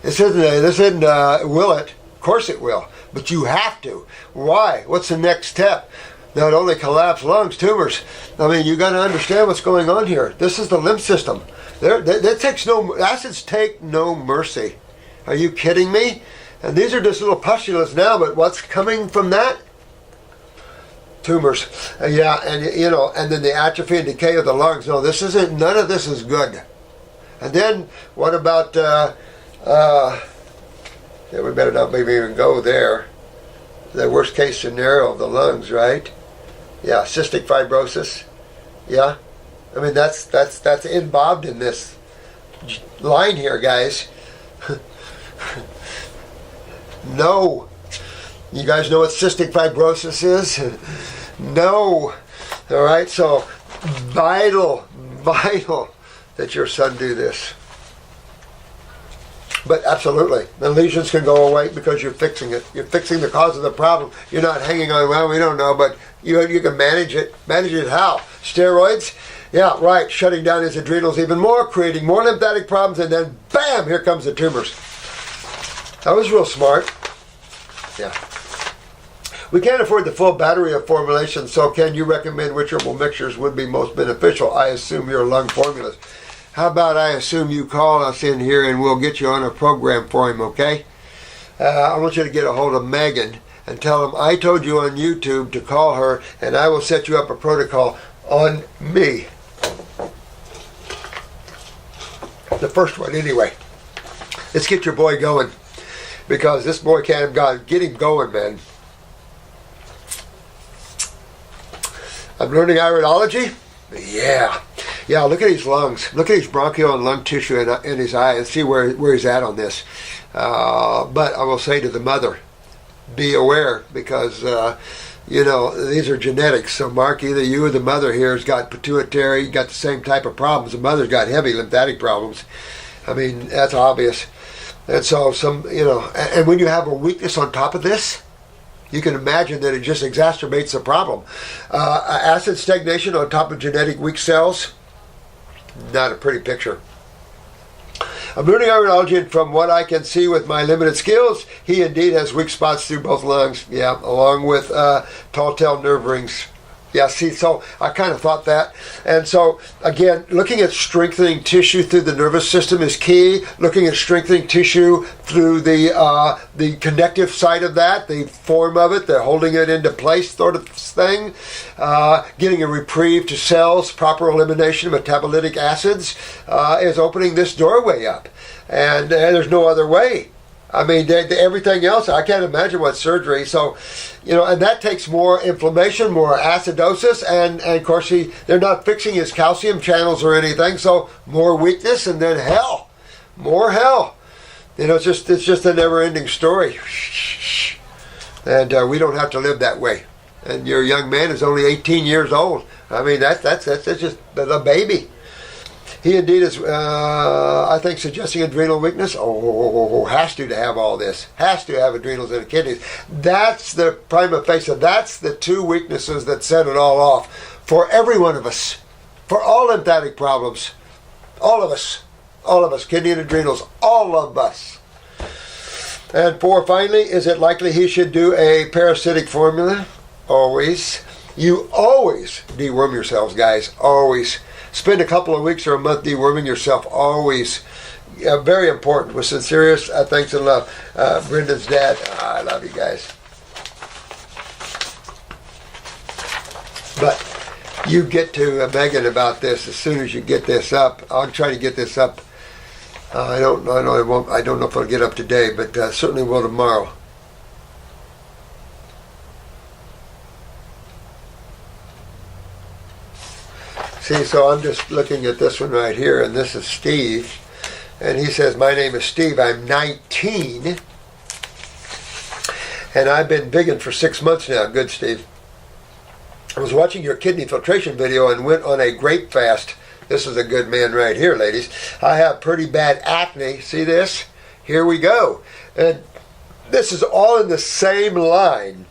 This isn't will it? Of course it will. But you have to. Why? What's the next step? Not only collapse lungs, tumors. I mean, you got to understand what's going on here. This is the lymph system. Acids take no mercy. Are you kidding me? And these are just little pustulas now, but what's coming from that? Tumors. And then the atrophy and decay of the lungs. No, none of this is good. And then, what about, we better not maybe even go there. The worst case scenario of the lungs, right? Yeah, cystic fibrosis. Yeah. I mean, that's involved in this line here, guys. No. You guys know what cystic fibrosis is? No. All right, so vital that your son do this. But absolutely, the lesions can go away because you're fixing it. You're fixing the cause of the problem. You're not hanging on, well, we don't know, but you can manage it. Manage it how? Steroids? Yeah, right. Shutting down his adrenals even more, creating more lymphatic problems, and then bam, here comes the tumors. That was real smart. Yeah. We can't afford the full battery of formulations, so can you recommend which herbal mixtures would be most beneficial? I assume your lung formulas. How about I assume you call us in here and we'll get you on a program for him, okay? I want you to get a hold of Megan and tell him I told you on YouTube to call her, and I will set you up a protocol on me. The first one, anyway. Let's get your boy going, because this boy can't get him going, man. I'm learning iridology. Yeah, look at his lungs. Look at his bronchial and lung tissue in his eye and see where he's at on this. But I will say to the mother, be aware, because, these are genetics. So, Mark, either you or the mother here has got pituitary, got the same type of problems. The mother's got heavy lymphatic problems. I mean, that's obvious. And so, and when you have a weakness on top of this, you can imagine that it just exacerbates the problem. Acid stagnation on top of genetic weak cells, not a pretty picture. I'm learning iridology, and from what I can see with my limited skills, he indeed has weak spots through both lungs. Yeah, along with tall tail nerve rings. Yeah, see, so I kind of thought that. And so, again, looking at strengthening tissue through the nervous system is key. Looking at strengthening tissue through the connective side of that, the form of it, the holding it into place sort of thing. Getting a reprieve to cells, proper elimination of metabolitic acids is opening this doorway up. And there's no other way. I mean, everything else, I can't imagine what surgery. So, and that takes more inflammation, more acidosis, and of course, they're not fixing his calcium channels or anything, so more weakness, and then hell. More hell. It's just a never-ending story. And we don't have to live that way. And your young man is only 18 years old. I mean, that's just a baby. He indeed is, I think, suggesting adrenal weakness. Has to have all this. Has to have adrenals and kidneys. That's the prima facie. That's the two weaknesses that set it all off for every one of us. For all lymphatic problems. All of us. All of us. Kidney and adrenals. All of us. And finally, is it likely he should do a parasitic formula? Always. You always deworm yourselves, guys. Always. Spend a couple of weeks or a month deworming yourself, always. Very important. With sincerest thanks and love. Brendan's dad. I love you guys. But you get to Megan about this as soon as you get this up. I'll try to get this up. I don't know if I'll get up today, but certainly will tomorrow. See, so I'm just looking at this one right here, and this is Steve. And he says, my name is Steve, I'm 19. And I've been vegan for 6 months now. Good, Steve. I was watching your kidney filtration video and went on a grape fast. This is a good man right here, ladies. I have pretty bad acne. See this? Here we go. And this is all in the same line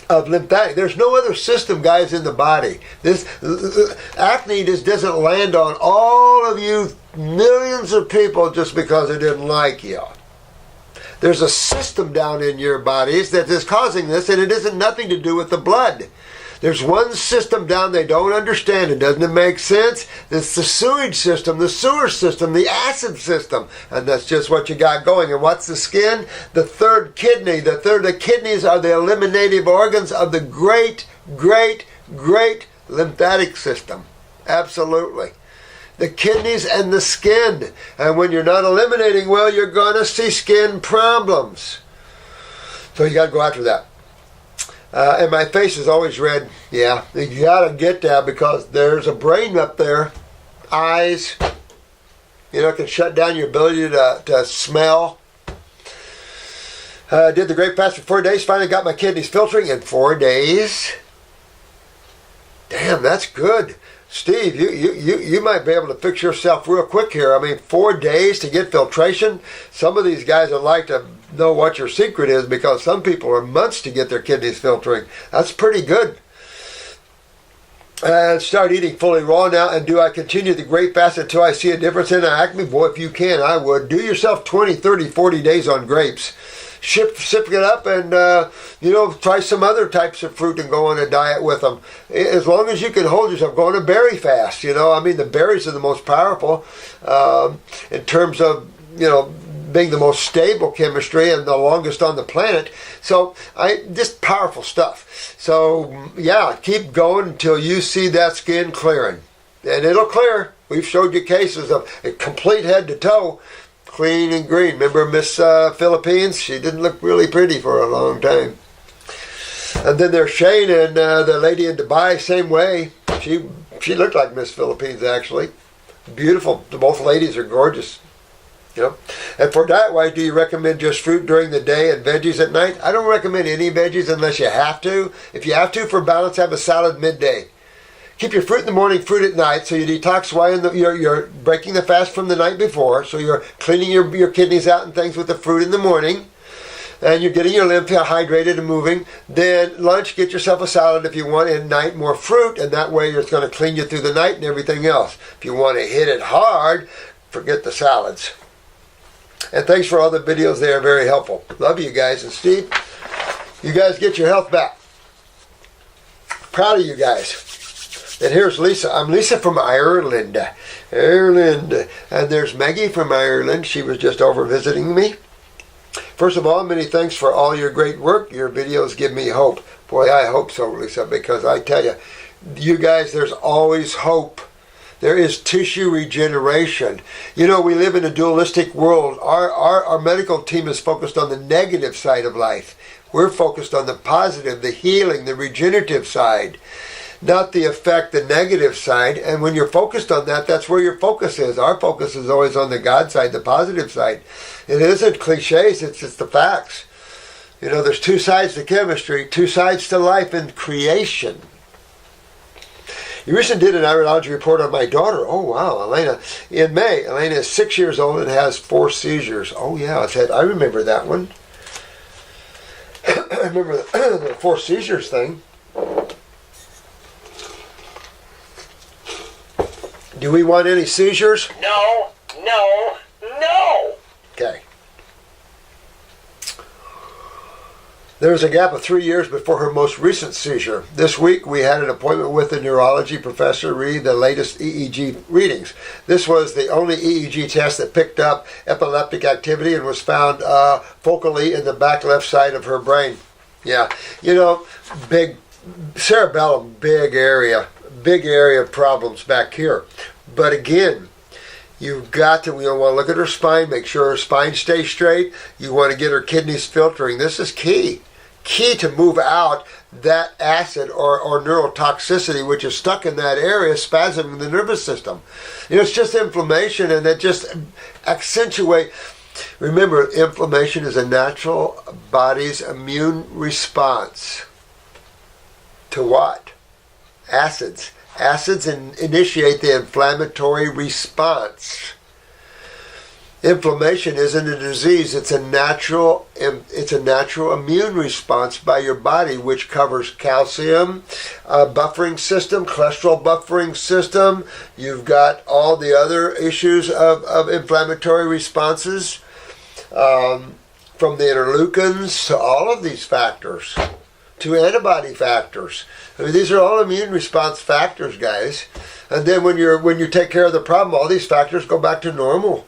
of lymphatic. There's no other system, guys, in the body. This acne just doesn't land on all of you millions of people just because they didn't like you. There's a system down in your bodies that is causing this, and it isn't nothing to do with the blood. There's one system down they don't understand. It doesn't make sense. It's the sewage system, the sewer system, the acid system. And that's just what you got going. And what's the skin? The third kidney. The kidneys are the eliminative organs of the great, great, great lymphatic system. Absolutely. The kidneys and the skin. And when you're not eliminating well, you're going to see skin problems. So you got to go after that. And my face is always red. Yeah, you gotta get that because there's a brain up there. Eyes, it can shut down your ability to smell. Did the Great Fast for 4 days. Finally got my kidneys filtering in 4 days. Damn, that's good. Steve, you might be able to fix yourself real quick here. I mean, 4 days to get filtration. Some of these guys would like to know what your secret is because some people are months to get their kidneys filtering. That's pretty good. And start eating fully raw now. And do I continue the Great Fast until I see a difference in acne? Boy, if you can, I would. Do yourself 20, 30, 40 days on grapes. Sip it up and, try some other types of fruit and go on a diet with them. As long as you can hold yourself, go on a berry fast. The berries are the most powerful in terms of, being the most stable chemistry and the longest on the planet. So, just powerful stuff. So, yeah, keep going until you see that skin clearing. And it'll clear. We've showed you cases of a complete head to toe. Clean and green. Remember Miss Philippines? She didn't look really pretty for a long time. And then there's Shane and the lady in Dubai, same way. She looked like Miss Philippines, actually. Beautiful. Both ladies are gorgeous. And for diet-wise, do you recommend just fruit during the day and veggies at night? I don't recommend any veggies unless you have to. If you have to, for balance, have a salad midday. Keep your fruit in the morning, fruit at night, so you detoxify you're breaking the fast from the night before, so you're cleaning your kidneys out and things with the fruit in the morning, and you're getting your lymph hydrated and moving. Then lunch, get yourself a salad if you want, and night more fruit, and that way it's going to clean you through the night and everything else. If you want to hit it hard, forget the salads. And thanks for all the videos, they are very helpful. Love you guys, and Steve, you guys get your health back. Proud of you guys. And here's Lisa. I'm Lisa from Ireland. And there's Maggie from Ireland. She was just over visiting me. First of all, many thanks for all your great work. Your videos give me hope. Boy, I hope so, Lisa, because I tell you, you guys, there's always hope. There is tissue regeneration. We live in a dualistic world. Our medical team is focused on the negative side of life. We're focused on the positive, the healing, the regenerative side. Not the effect, the negative side. And when you're focused on that, that's where your focus is. Our focus is always on the God side, the positive side. It isn't cliches, it's just the facts. There's two sides to chemistry, two sides to life and creation. You recently did an iridology report on my daughter. Oh, wow, Elena. In May, Elena is 6 years old and has 4 seizures. Oh, yeah, I remember that one. I remember the 4 seizures thing. Do we want any seizures? No. Okay. There was a gap of 3 years before her most recent seizure. This week we had an appointment with the neurology professor to read the latest EEG readings. This was the only EEG test that picked up epileptic activity and was found focally in the back left side of her brain. Yeah, big cerebellum, big area of problems back here. But again, you've got to, want to look at her spine, make sure her spine stays straight. You want to get her kidneys filtering. This is key. Key to move out that acid or neurotoxicity which is stuck in that area, spasming the nervous system. It's just inflammation, and it just accentuate. Remember, inflammation is a natural body's immune response. To what? Acids. Acids initiate the inflammatory response. Inflammation isn't a disease, it's a natural immune response by your body, which covers calcium buffering system, cholesterol buffering system. You've got all the other issues of inflammatory responses, from the interleukins to all of these factors, to antibody factors. These are all immune response factors, guys. And then when you take care of the problem, all these factors go back to normal.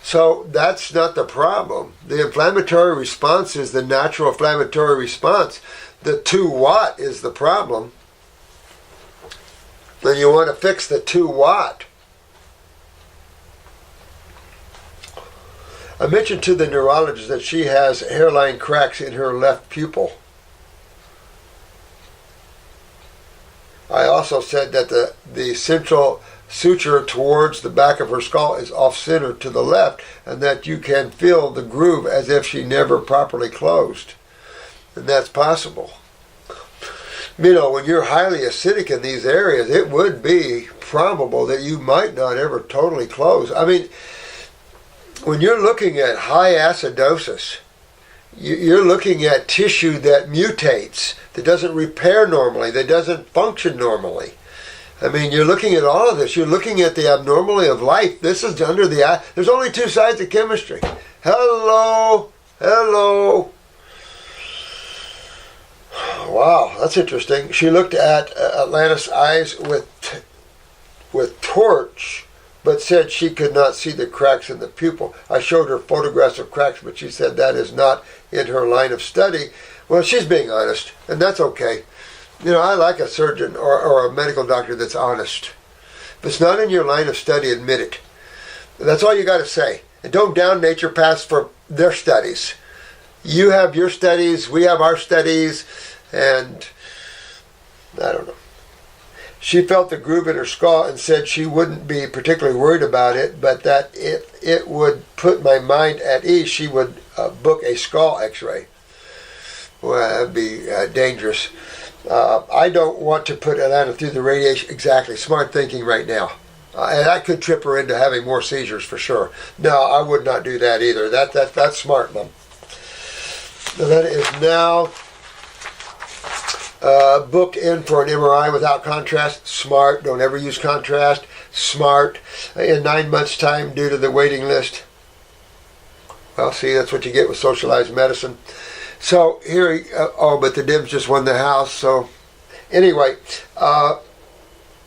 So that's not the problem. The inflammatory response is the natural inflammatory response. The 2 watt is the problem. Then you want to fix the 2 watt. I mentioned to the neurologist that she has hairline cracks in her left pupil. I also said that the central suture towards the back of her skull is off-center to the left, and that you can feel the groove as if she never properly closed. And that's possible. You know, when you're highly acidic in these areas, it would be probable that you might not ever totally close. I mean, when you're looking at high acidosis, you're looking at tissue that mutates, that doesn't repair normally, that doesn't function normally. I mean, you're looking at all of this. You're looking at the abnormality of life. This is under the eye. There's only two sides of chemistry. Hello. Hello. Wow, that's interesting. She looked at Atlantis' eyes with torch, but said she could not see the cracks in the pupil. I showed her photographs of cracks, but she said that is not in her line of study. Well, she's being honest, and that's okay. You know, I like a surgeon or a medical doctor that's honest. If it's not in your line of study, admit it. That's all you got to say. And don't down naturopaths for their studies. You have your studies, we have our studies, and I don't know. She felt the groove in her skull and said she wouldn't be particularly worried about it, but that if it would put my mind at ease, she would book a skull x-ray. Well, that'd be dangerous. I don't want to put Atlanta through the radiation. Exactly. Smart thinking right now. And that could trip her into having more seizures for sure. No, I would not do that either. That's smart, Mom. That is now booked in for an MRI without contrast. Smart. Don't ever use contrast. Smart. In 9 months' time due to the waiting list. Well, see, that's what you get with socialized medicine. So here, but the Dems just won the House. So anyway,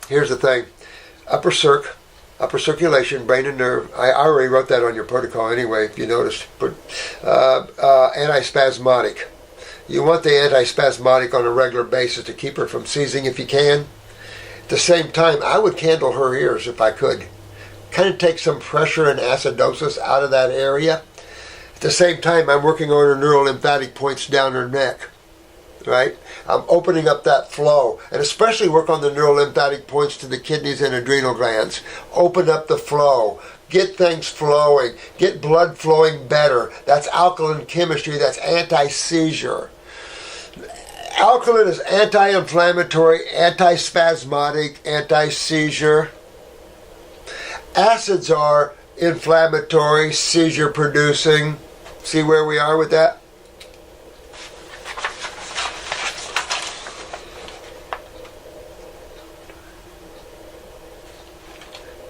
here's the thing. Upper circulation, brain and nerve. I already wrote that on your protocol anyway, if you noticed. But antispasmodic. You want the antispasmodic on a regular basis to keep her from seizing if you can. At the same time, I would candle her ears if I could. Kind of take some pressure and acidosis out of that area. At the same time, I'm working on her neurolymphatic points down her neck, right? I'm opening up that flow, and especially work on the neurolymphatic points to the kidneys and adrenal glands. Open up the flow. Get things flowing. Get blood flowing better. That's alkaline chemistry. That's anti-seizure. Alkaline is anti-inflammatory, anti-spasmodic, anti-seizure. Acids are inflammatory, seizure producing. See where we are with that?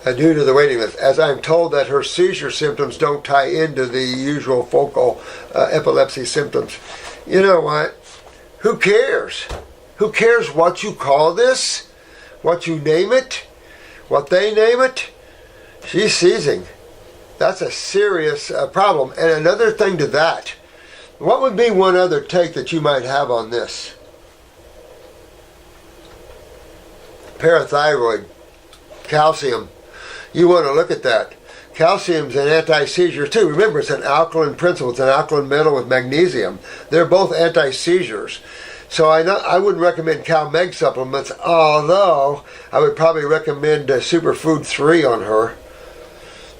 Due to the waiting list, as I'm told that her seizure symptoms don't tie into the usual focal epilepsy symptoms. You know what? Who cares? Who cares what you call this? What you name it? What they name it? She's seizing. That's a serious problem. And another thing to that, what would be one other take that you might have on this? Parathyroid, calcium. You want to look at that. Calcium's an anti-seizure too. Remember, it's an alkaline principle. It's an alkaline metal with magnesium. They're both anti-seizures. So I wouldn't recommend CalMeg supplements, although I would probably recommend Superfood 3 on her,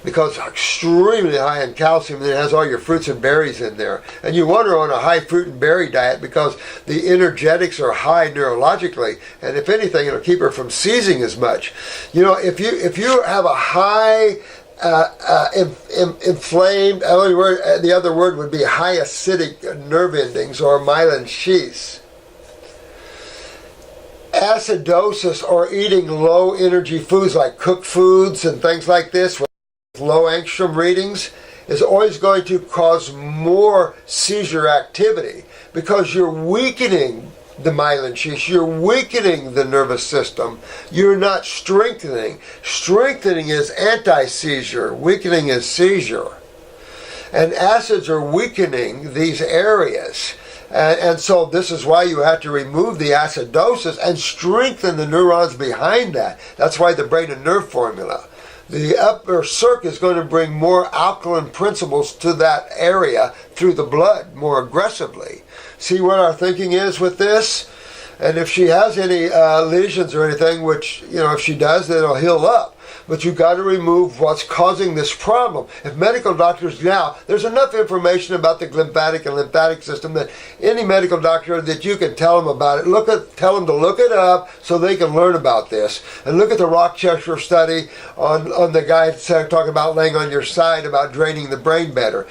because it's extremely high in calcium, and it has all your fruits and berries in there. And you want her on a high fruit and berry diet because the energetics are high neurologically, and if anything, it'll keep her from seizing as much. You know, if you have a high inflamed, the other word would be high acidic nerve endings or myelin sheaths. Acidosis or eating low energy foods like cooked foods and things like this, low angstrom readings, is always going to cause more seizure activity because you're weakening the myelin sheath, you're weakening the nervous system, you're not strengthening. Strengthening is anti-seizure, weakening is seizure. And acids are weakening these areas. And so this is why you have to remove the acidosis and strengthen the neurons behind that. That's why the brain and nerve formula. The upper circ is going to bring more alkaline principles to that area through the blood more aggressively. See what our thinking is with this? And if she has any lesions or anything, which, if she does, then it'll heal up. But you've got to remove what's causing this problem. If medical doctors now, there's enough information about the lymphatic system that any medical doctor that you can tell them about it, tell them to look it up so they can learn about this. And look at the Rochester study on the guy talking about laying on your side about draining the brain better.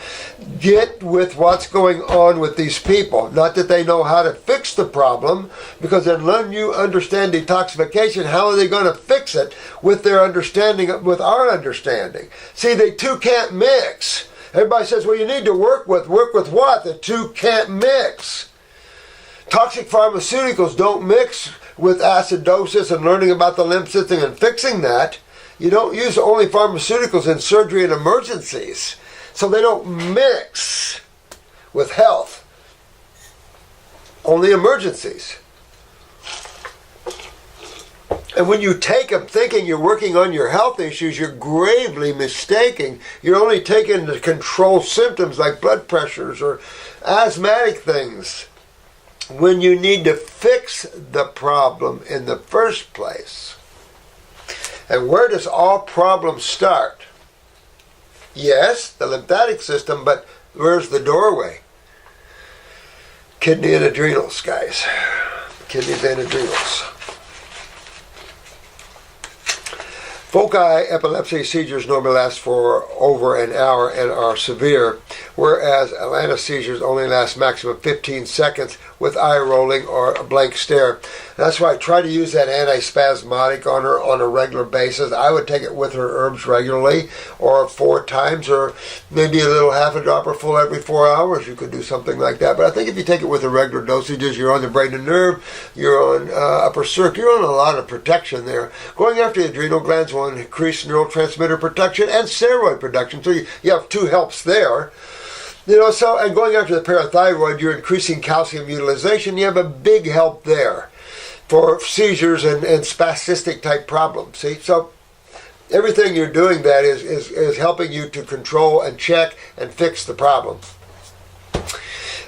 Get with what's going on with these people. Not that they know how to fix the problem, because unless you understand detoxification, how are they going to fix it with their understanding, with our understanding? See, they two can't mix. Everybody says, well, you need to work with what? The two can't mix. Toxic pharmaceuticals don't mix with acidosis and learning about the lymph system and fixing that. You don't use only pharmaceuticals in surgery and emergencies. So they don't mix with health. Only emergencies. And when you take them thinking you're working on your health issues, you're gravely mistaken. You're only taking to control symptoms like blood pressures or asthmatic things, when you need to fix the problem in the first place. And where does all problems start? Yes, the lymphatic system, but where's the doorway? Kidney and adrenals, guys. Kidneys and adrenals. Foci epilepsy seizures normally last for over an hour and are severe, whereas Atlanta seizures only last maximum 15 seconds with eye rolling or a blank stare. That's why I try to use that antispasmodic on her on a regular basis. I would take it with her herbs regularly, or 4 times, or maybe a little half a drop or full every 4 hours. You could do something like that. But I think if you take it with the regular dosages, you're on the brain and nerve, you're on upper circuit, you're on a lot of protection there. Going after the adrenal glands will increase neurotransmitter production and steroid production. So you have 2 helps there. And going after the parathyroid, you're increasing calcium utilization. You have a big help there for seizures and spastic type problems. See, so everything you're doing that is helping you to control and check and fix the problem.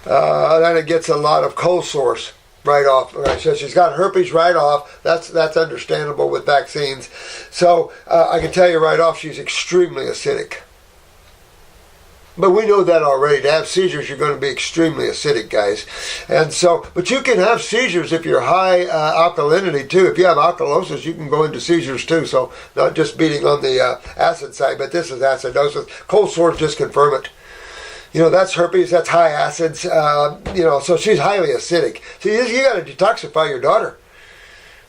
Then it gets a lot of cold sores right off. So she's got herpes right off. That's understandable with vaccines. So I can tell you right off, she's extremely acidic. But we know that already. To have seizures, you're going to be extremely acidic, guys. And so, but you can have seizures if you're high alkalinity too. If you have alkalosis, you can go into seizures too. So not just beating on the acid side, but this is acidosis. Cold sores just confirm it. That's herpes, that's high acids, so she's highly acidic. So you got to detoxify your daughter.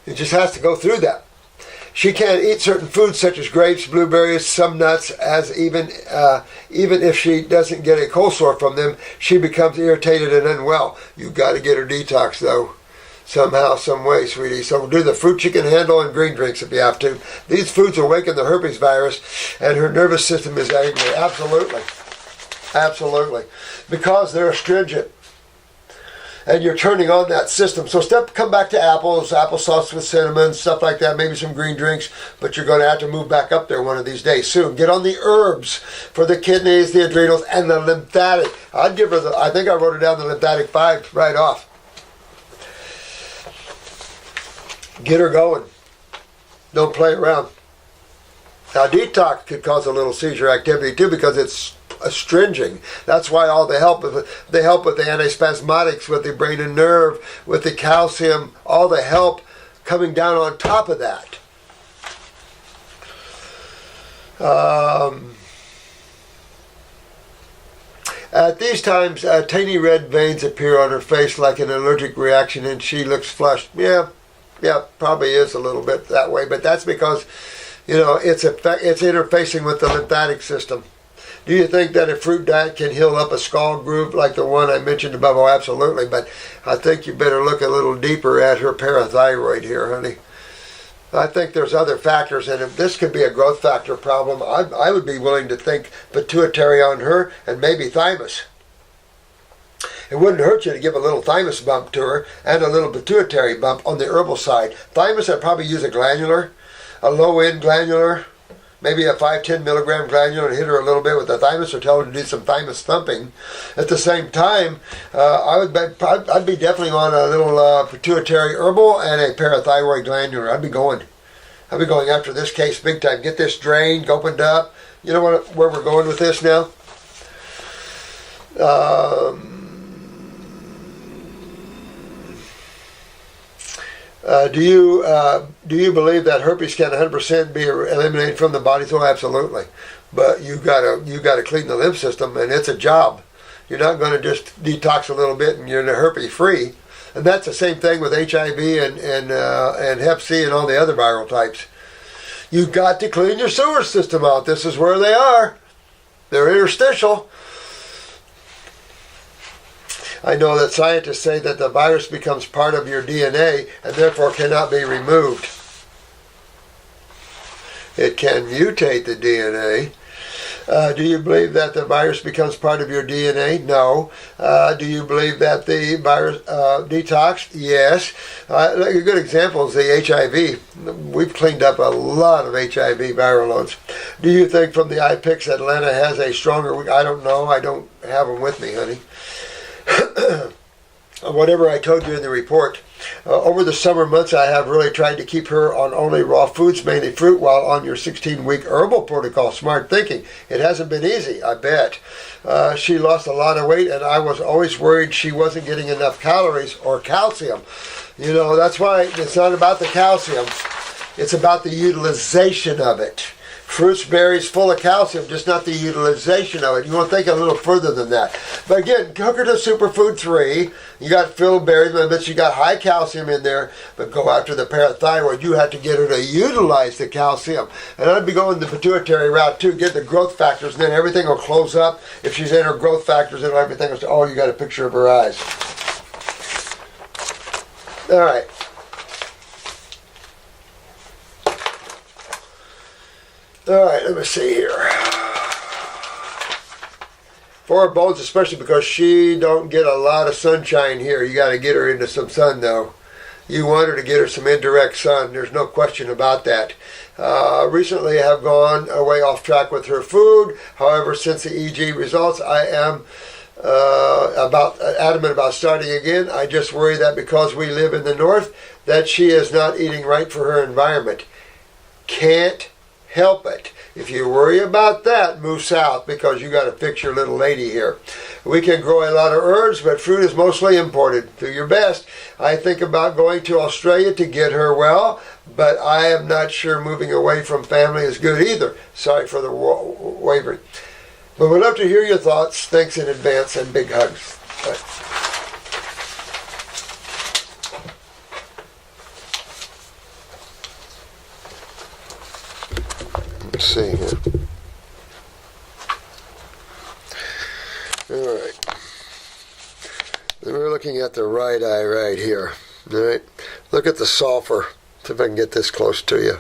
It just has to go through that. She can't eat certain foods such as grapes, blueberries, some nuts, as even if she doesn't get a cold sore from them, she becomes irritated and unwell. You've got to get her detox, though, somehow, some way, sweetie. So do the fruit she can handle and green drinks if you have to. These foods awaken the herpes virus, and her nervous system is angry. Absolutely. Absolutely. Because they're astringent. And you're turning on that system. So come back to apples, applesauce with cinnamon, stuff like that, maybe some green drinks, but you're going to have to move back up there one of these days soon. Get on the herbs for the kidneys, the adrenals, and the lymphatic. I'd give her I think I wrote it down, the lymphatic 5 right off. Get her going. Don't play around. Now, detox could cause a little seizure activity too, because it's astringing. That's why all the help, they help with the antispasmodics, with the brain and nerve, with the calcium, all the help coming down on top of that. At these times, tiny red veins appear on her face like an allergic reaction, and she looks flushed. Yeah, probably is a little bit that way, but that's because, it's interfacing with the lymphatic system. Do you think that a fruit diet can heal up a skull groove like the one I mentioned above? Oh, absolutely. But I think you better look a little deeper at her parathyroid here, honey. I think there's other factors, and if this could be a growth factor problem, I would be willing to think pituitary on her and maybe thymus. It wouldn't hurt you to give a little thymus bump to her and a little pituitary bump on the herbal side. Thymus, I'd probably use a low-end glandular, maybe a 5-10 milligram glandular and hit her a little bit with the thymus, or tell her to do some thymus thumping. At the same time, I'd be definitely on a little pituitary herbal and a parathyroid glandular. I'd be going after this case big time. Get this drained, opened up. You know where we're going with this now? Do you believe that herpes can 100% be eliminated from the body? So absolutely, but you gotta clean the lymph system, and it's a job. You're not going to just detox a little bit and you're herpes free. And that's the same thing with HIV and Hep C and all the other viral types. You got to clean your sewer system out. This is where they are. They're interstitial. I know that scientists say that the virus becomes part of your DNA and therefore cannot be removed. It can mutate the DNA. Do you believe that the virus becomes part of your DNA? No. Do you believe that the virus detoxed? Yes. A good example is the HIV. We've cleaned up a lot of HIV viral loads. Do you think from the eye pics Atlanta has a stronger... I don't know. I don't have them with me, honey. Whatever I told you in the report, over the summer months I have really tried to keep her on only raw foods, mainly fruit, while on your 16-week herbal protocol. Smart thinking. It hasn't been easy, I bet. She lost a lot of weight, and I was always worried she wasn't getting enough calories or calcium. You know, that's why it's not about the calcium. It's about the utilization of it. Fruits, berries, full of calcium, just not the utilization of it. You want to think a little further than that. But again, cook her to Superfood 3. You got filled berries, but you got high calcium in there. But go after the parathyroid. You have to get her to utilize the calcium. And I'd be going the pituitary route too. Get the growth factors, and then everything will close up. If she's in her growth factors, and everything will say, oh, you got a picture of her eyes. All right. All right, let me see here. For her bones, especially because she don't get a lot of sunshine here. You got to get her into some sun, though. You want her to get her some indirect sun. There's no question about that. Recently, I have gone way off track with her food. However, since the EG results, I am adamant about starting again. I just worry that because we live in the north, that she is not eating right for her environment. Can't help it. If you worry about that, move south, because you got to fix your little lady here. We can grow a lot of herbs, but fruit is mostly imported. Do your best. I think about going to Australia to get her well, but I am not sure moving away from family is good either. Sorry for the wavering. But we'd love to hear your thoughts. Thanks in advance, and big hugs. Bye. Let's see here. All right. Then we're looking at the right eye right here. All right. Look at the sulfur. See if I can get this close to you.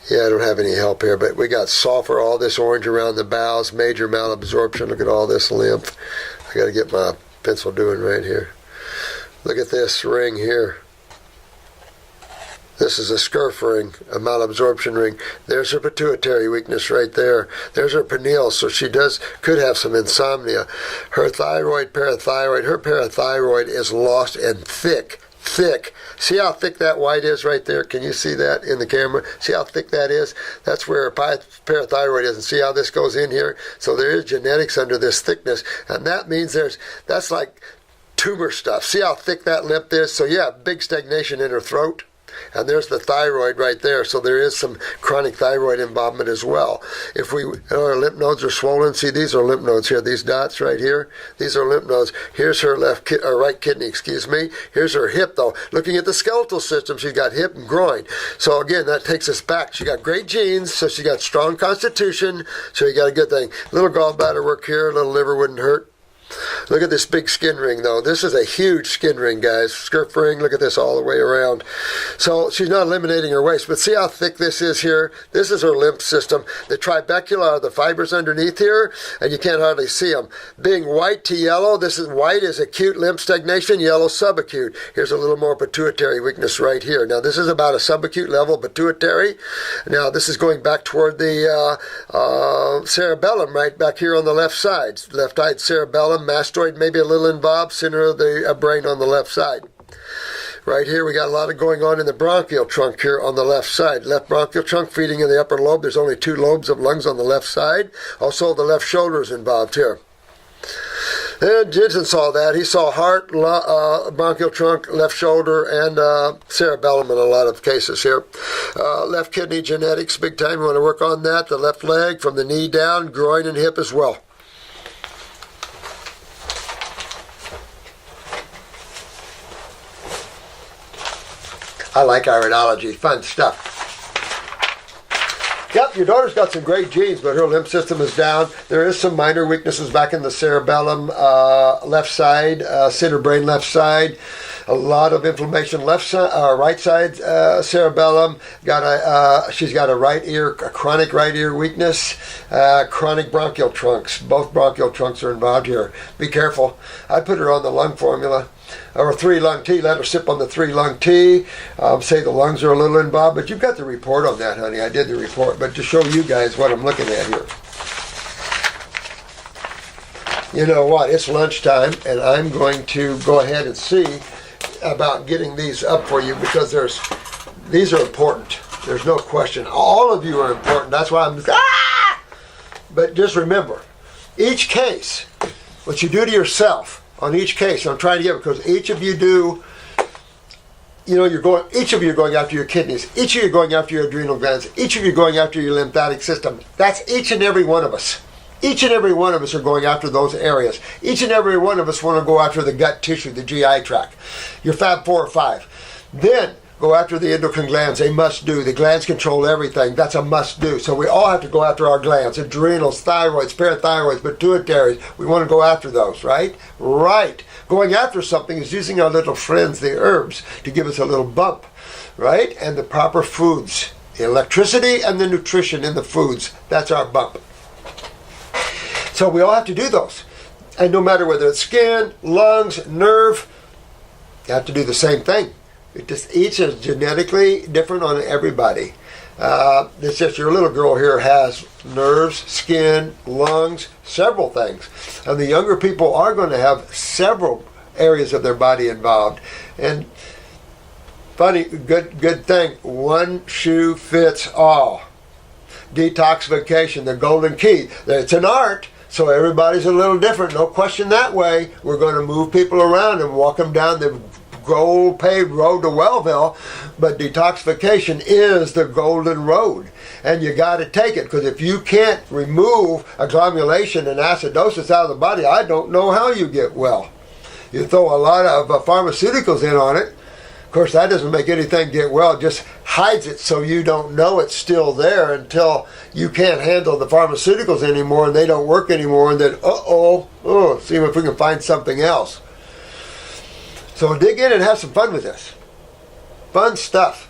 Yeah, I don't have any help here, but we got sulfur, all this orange around the bowels, major malabsorption. Look at all this lymph. I got to get my pencil doing right here. Look at this ring here. This is a scurf ring, a malabsorption ring. There's her pituitary weakness right there. There's her pineal, so she could have some insomnia. Her thyroid, parathyroid, her parathyroid is lost and thick. See how thick that white is right there? Can you see that in the camera? See how thick that is? That's where her parathyroid is. And see how this goes in here? So there is genetics under this thickness. And that means that's like tumor stuff. See how thick that lip is? So yeah, big stagnation in her throat. And there's the thyroid right there, so there is some chronic thyroid involvement as well. If our lymph nodes are swollen, see, these are lymph nodes here, these dots right here, these are lymph nodes. Here's her right kidney, Here's her hip, though. Looking at the skeletal system, she's got hip and groin. So again, that takes us back. She got great genes, so she got strong constitution, so you got a good thing. Little gallbladder work here, a little liver wouldn't hurt. Look at this big skin ring, though. This is a huge skin ring, guys. Skirt ring, look at this all the way around. So she's not eliminating her waist, but see how thick this is here? This is her lymph system. The trabecula are the fibers underneath here, and you can't hardly see them. Being white to yellow, this is white is acute lymph stagnation, yellow subacute. Here's a little more pituitary weakness right here. Now, this is about a subacute level pituitary. Now, this is going back toward the cerebellum, right back here on the left side. Left side cerebellum, mastoid maybe a little involved, center of the brain on the left side. Right here, we got a lot of going on in the bronchial trunk here on the left side. Left bronchial trunk feeding in the upper lobe. There's only 2 lobes of lungs on the left side. Also, the left shoulder is involved here. And Jensen saw that. He saw heart, bronchial trunk, left shoulder, and cerebellum in a lot of cases here. Left kidney genetics, big time. We want to work on that. The left leg from the knee down, groin and hip as well. I like iridology. Fun stuff. Yep, your daughter's got some great genes, but her lymph system is down. There is some minor weaknesses back in the cerebellum, left side, center brain left side. A lot of inflammation left side, right side cerebellum. She's got a right ear, a chronic right ear weakness, chronic bronchial trunks. Both bronchial trunks are involved here. Be careful. I put her on the lung formula. Or 3-lung tea, let her sip on the 3-lung tea. Say the lungs are a little involved, but you've got the report on that, honey. I did the report, but to show you guys what I'm looking at here. You know what? It's lunchtime, and I'm going to go ahead and see about getting these up for you because these are important. There's no question. All of you are important. That's why I'm... But just remember, each case, what you do to yourself, on each case, I'm trying to get it because each of you do, each of you are going after your kidneys, each of you are going after your adrenal glands, each of you are going after your lymphatic system. That's each and every one of us. Each and every one of us are going after those areas. Each and every one of us want to go after the gut tissue, the GI tract, your Fab 4 or 5. Then go after the endocrine glands. They must do. The glands control everything. That's a must do. So we all have to go after our glands. Adrenals, thyroids, parathyroids, pituitaries. We want to go after those, right? Right. Going after something is using our little friends, the herbs, to give us a little bump, right? And the proper foods. The electricity and the nutrition in the foods. That's our bump. So we all have to do those. And no matter whether it's skin, lungs, nerve, you have to do the same thing. Each is genetically different on everybody. It's just your little girl here has nerves, skin, lungs, several things. And the younger people are going to have several areas of their body involved. And funny, good thing, one shoe fits all. Detoxification, the golden key. It's an art, so everybody's a little different. No question that way. We're going to move people around and walk them down the gold paved road to Wellville, but detoxification is the golden road, and you got to take it, because if you can't remove agglomulation and acidosis out of the body, I don't know how you get well. You throw a lot of pharmaceuticals in on it. Of course, that doesn't make anything get well. It just hides it so you don't know it's still there until you can't handle the pharmaceuticals anymore and they don't work anymore, and then see if we can find something else. So dig in and have some fun with this. Fun stuff.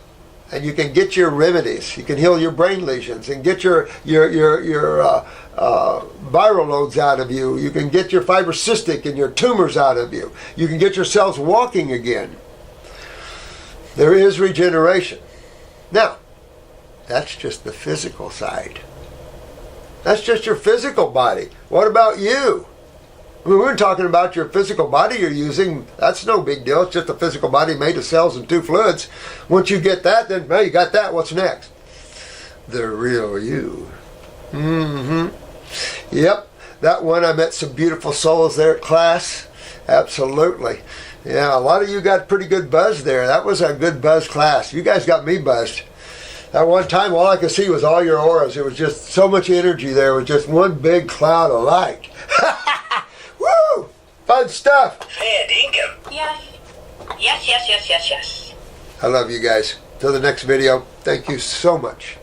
And you can get your remedies. You can heal your brain lesions and get your viral loads out of you. You can get your fibrocystic and your tumors out of you. You can get your cells walking again. There is regeneration. Now, that's just the physical side. That's just your physical body. What about you? I mean, we're talking about your physical body you're using. That's no big deal. It's just a physical body made of cells and 2 fluids. Once you get that, then, well, you got that. What's next? The real you. Yep. That one, I met some beautiful souls there at class. Absolutely. Yeah, a lot of you got pretty good buzz there. That was a good buzz class. You guys got me buzzed. That one time, all I could see was all your auras. It was just so much energy there. It was just one big cloud of light. Woo! Fun stuff. Fair dinkum. Yes. Yes. I love you guys. Till the next video, thank you so much.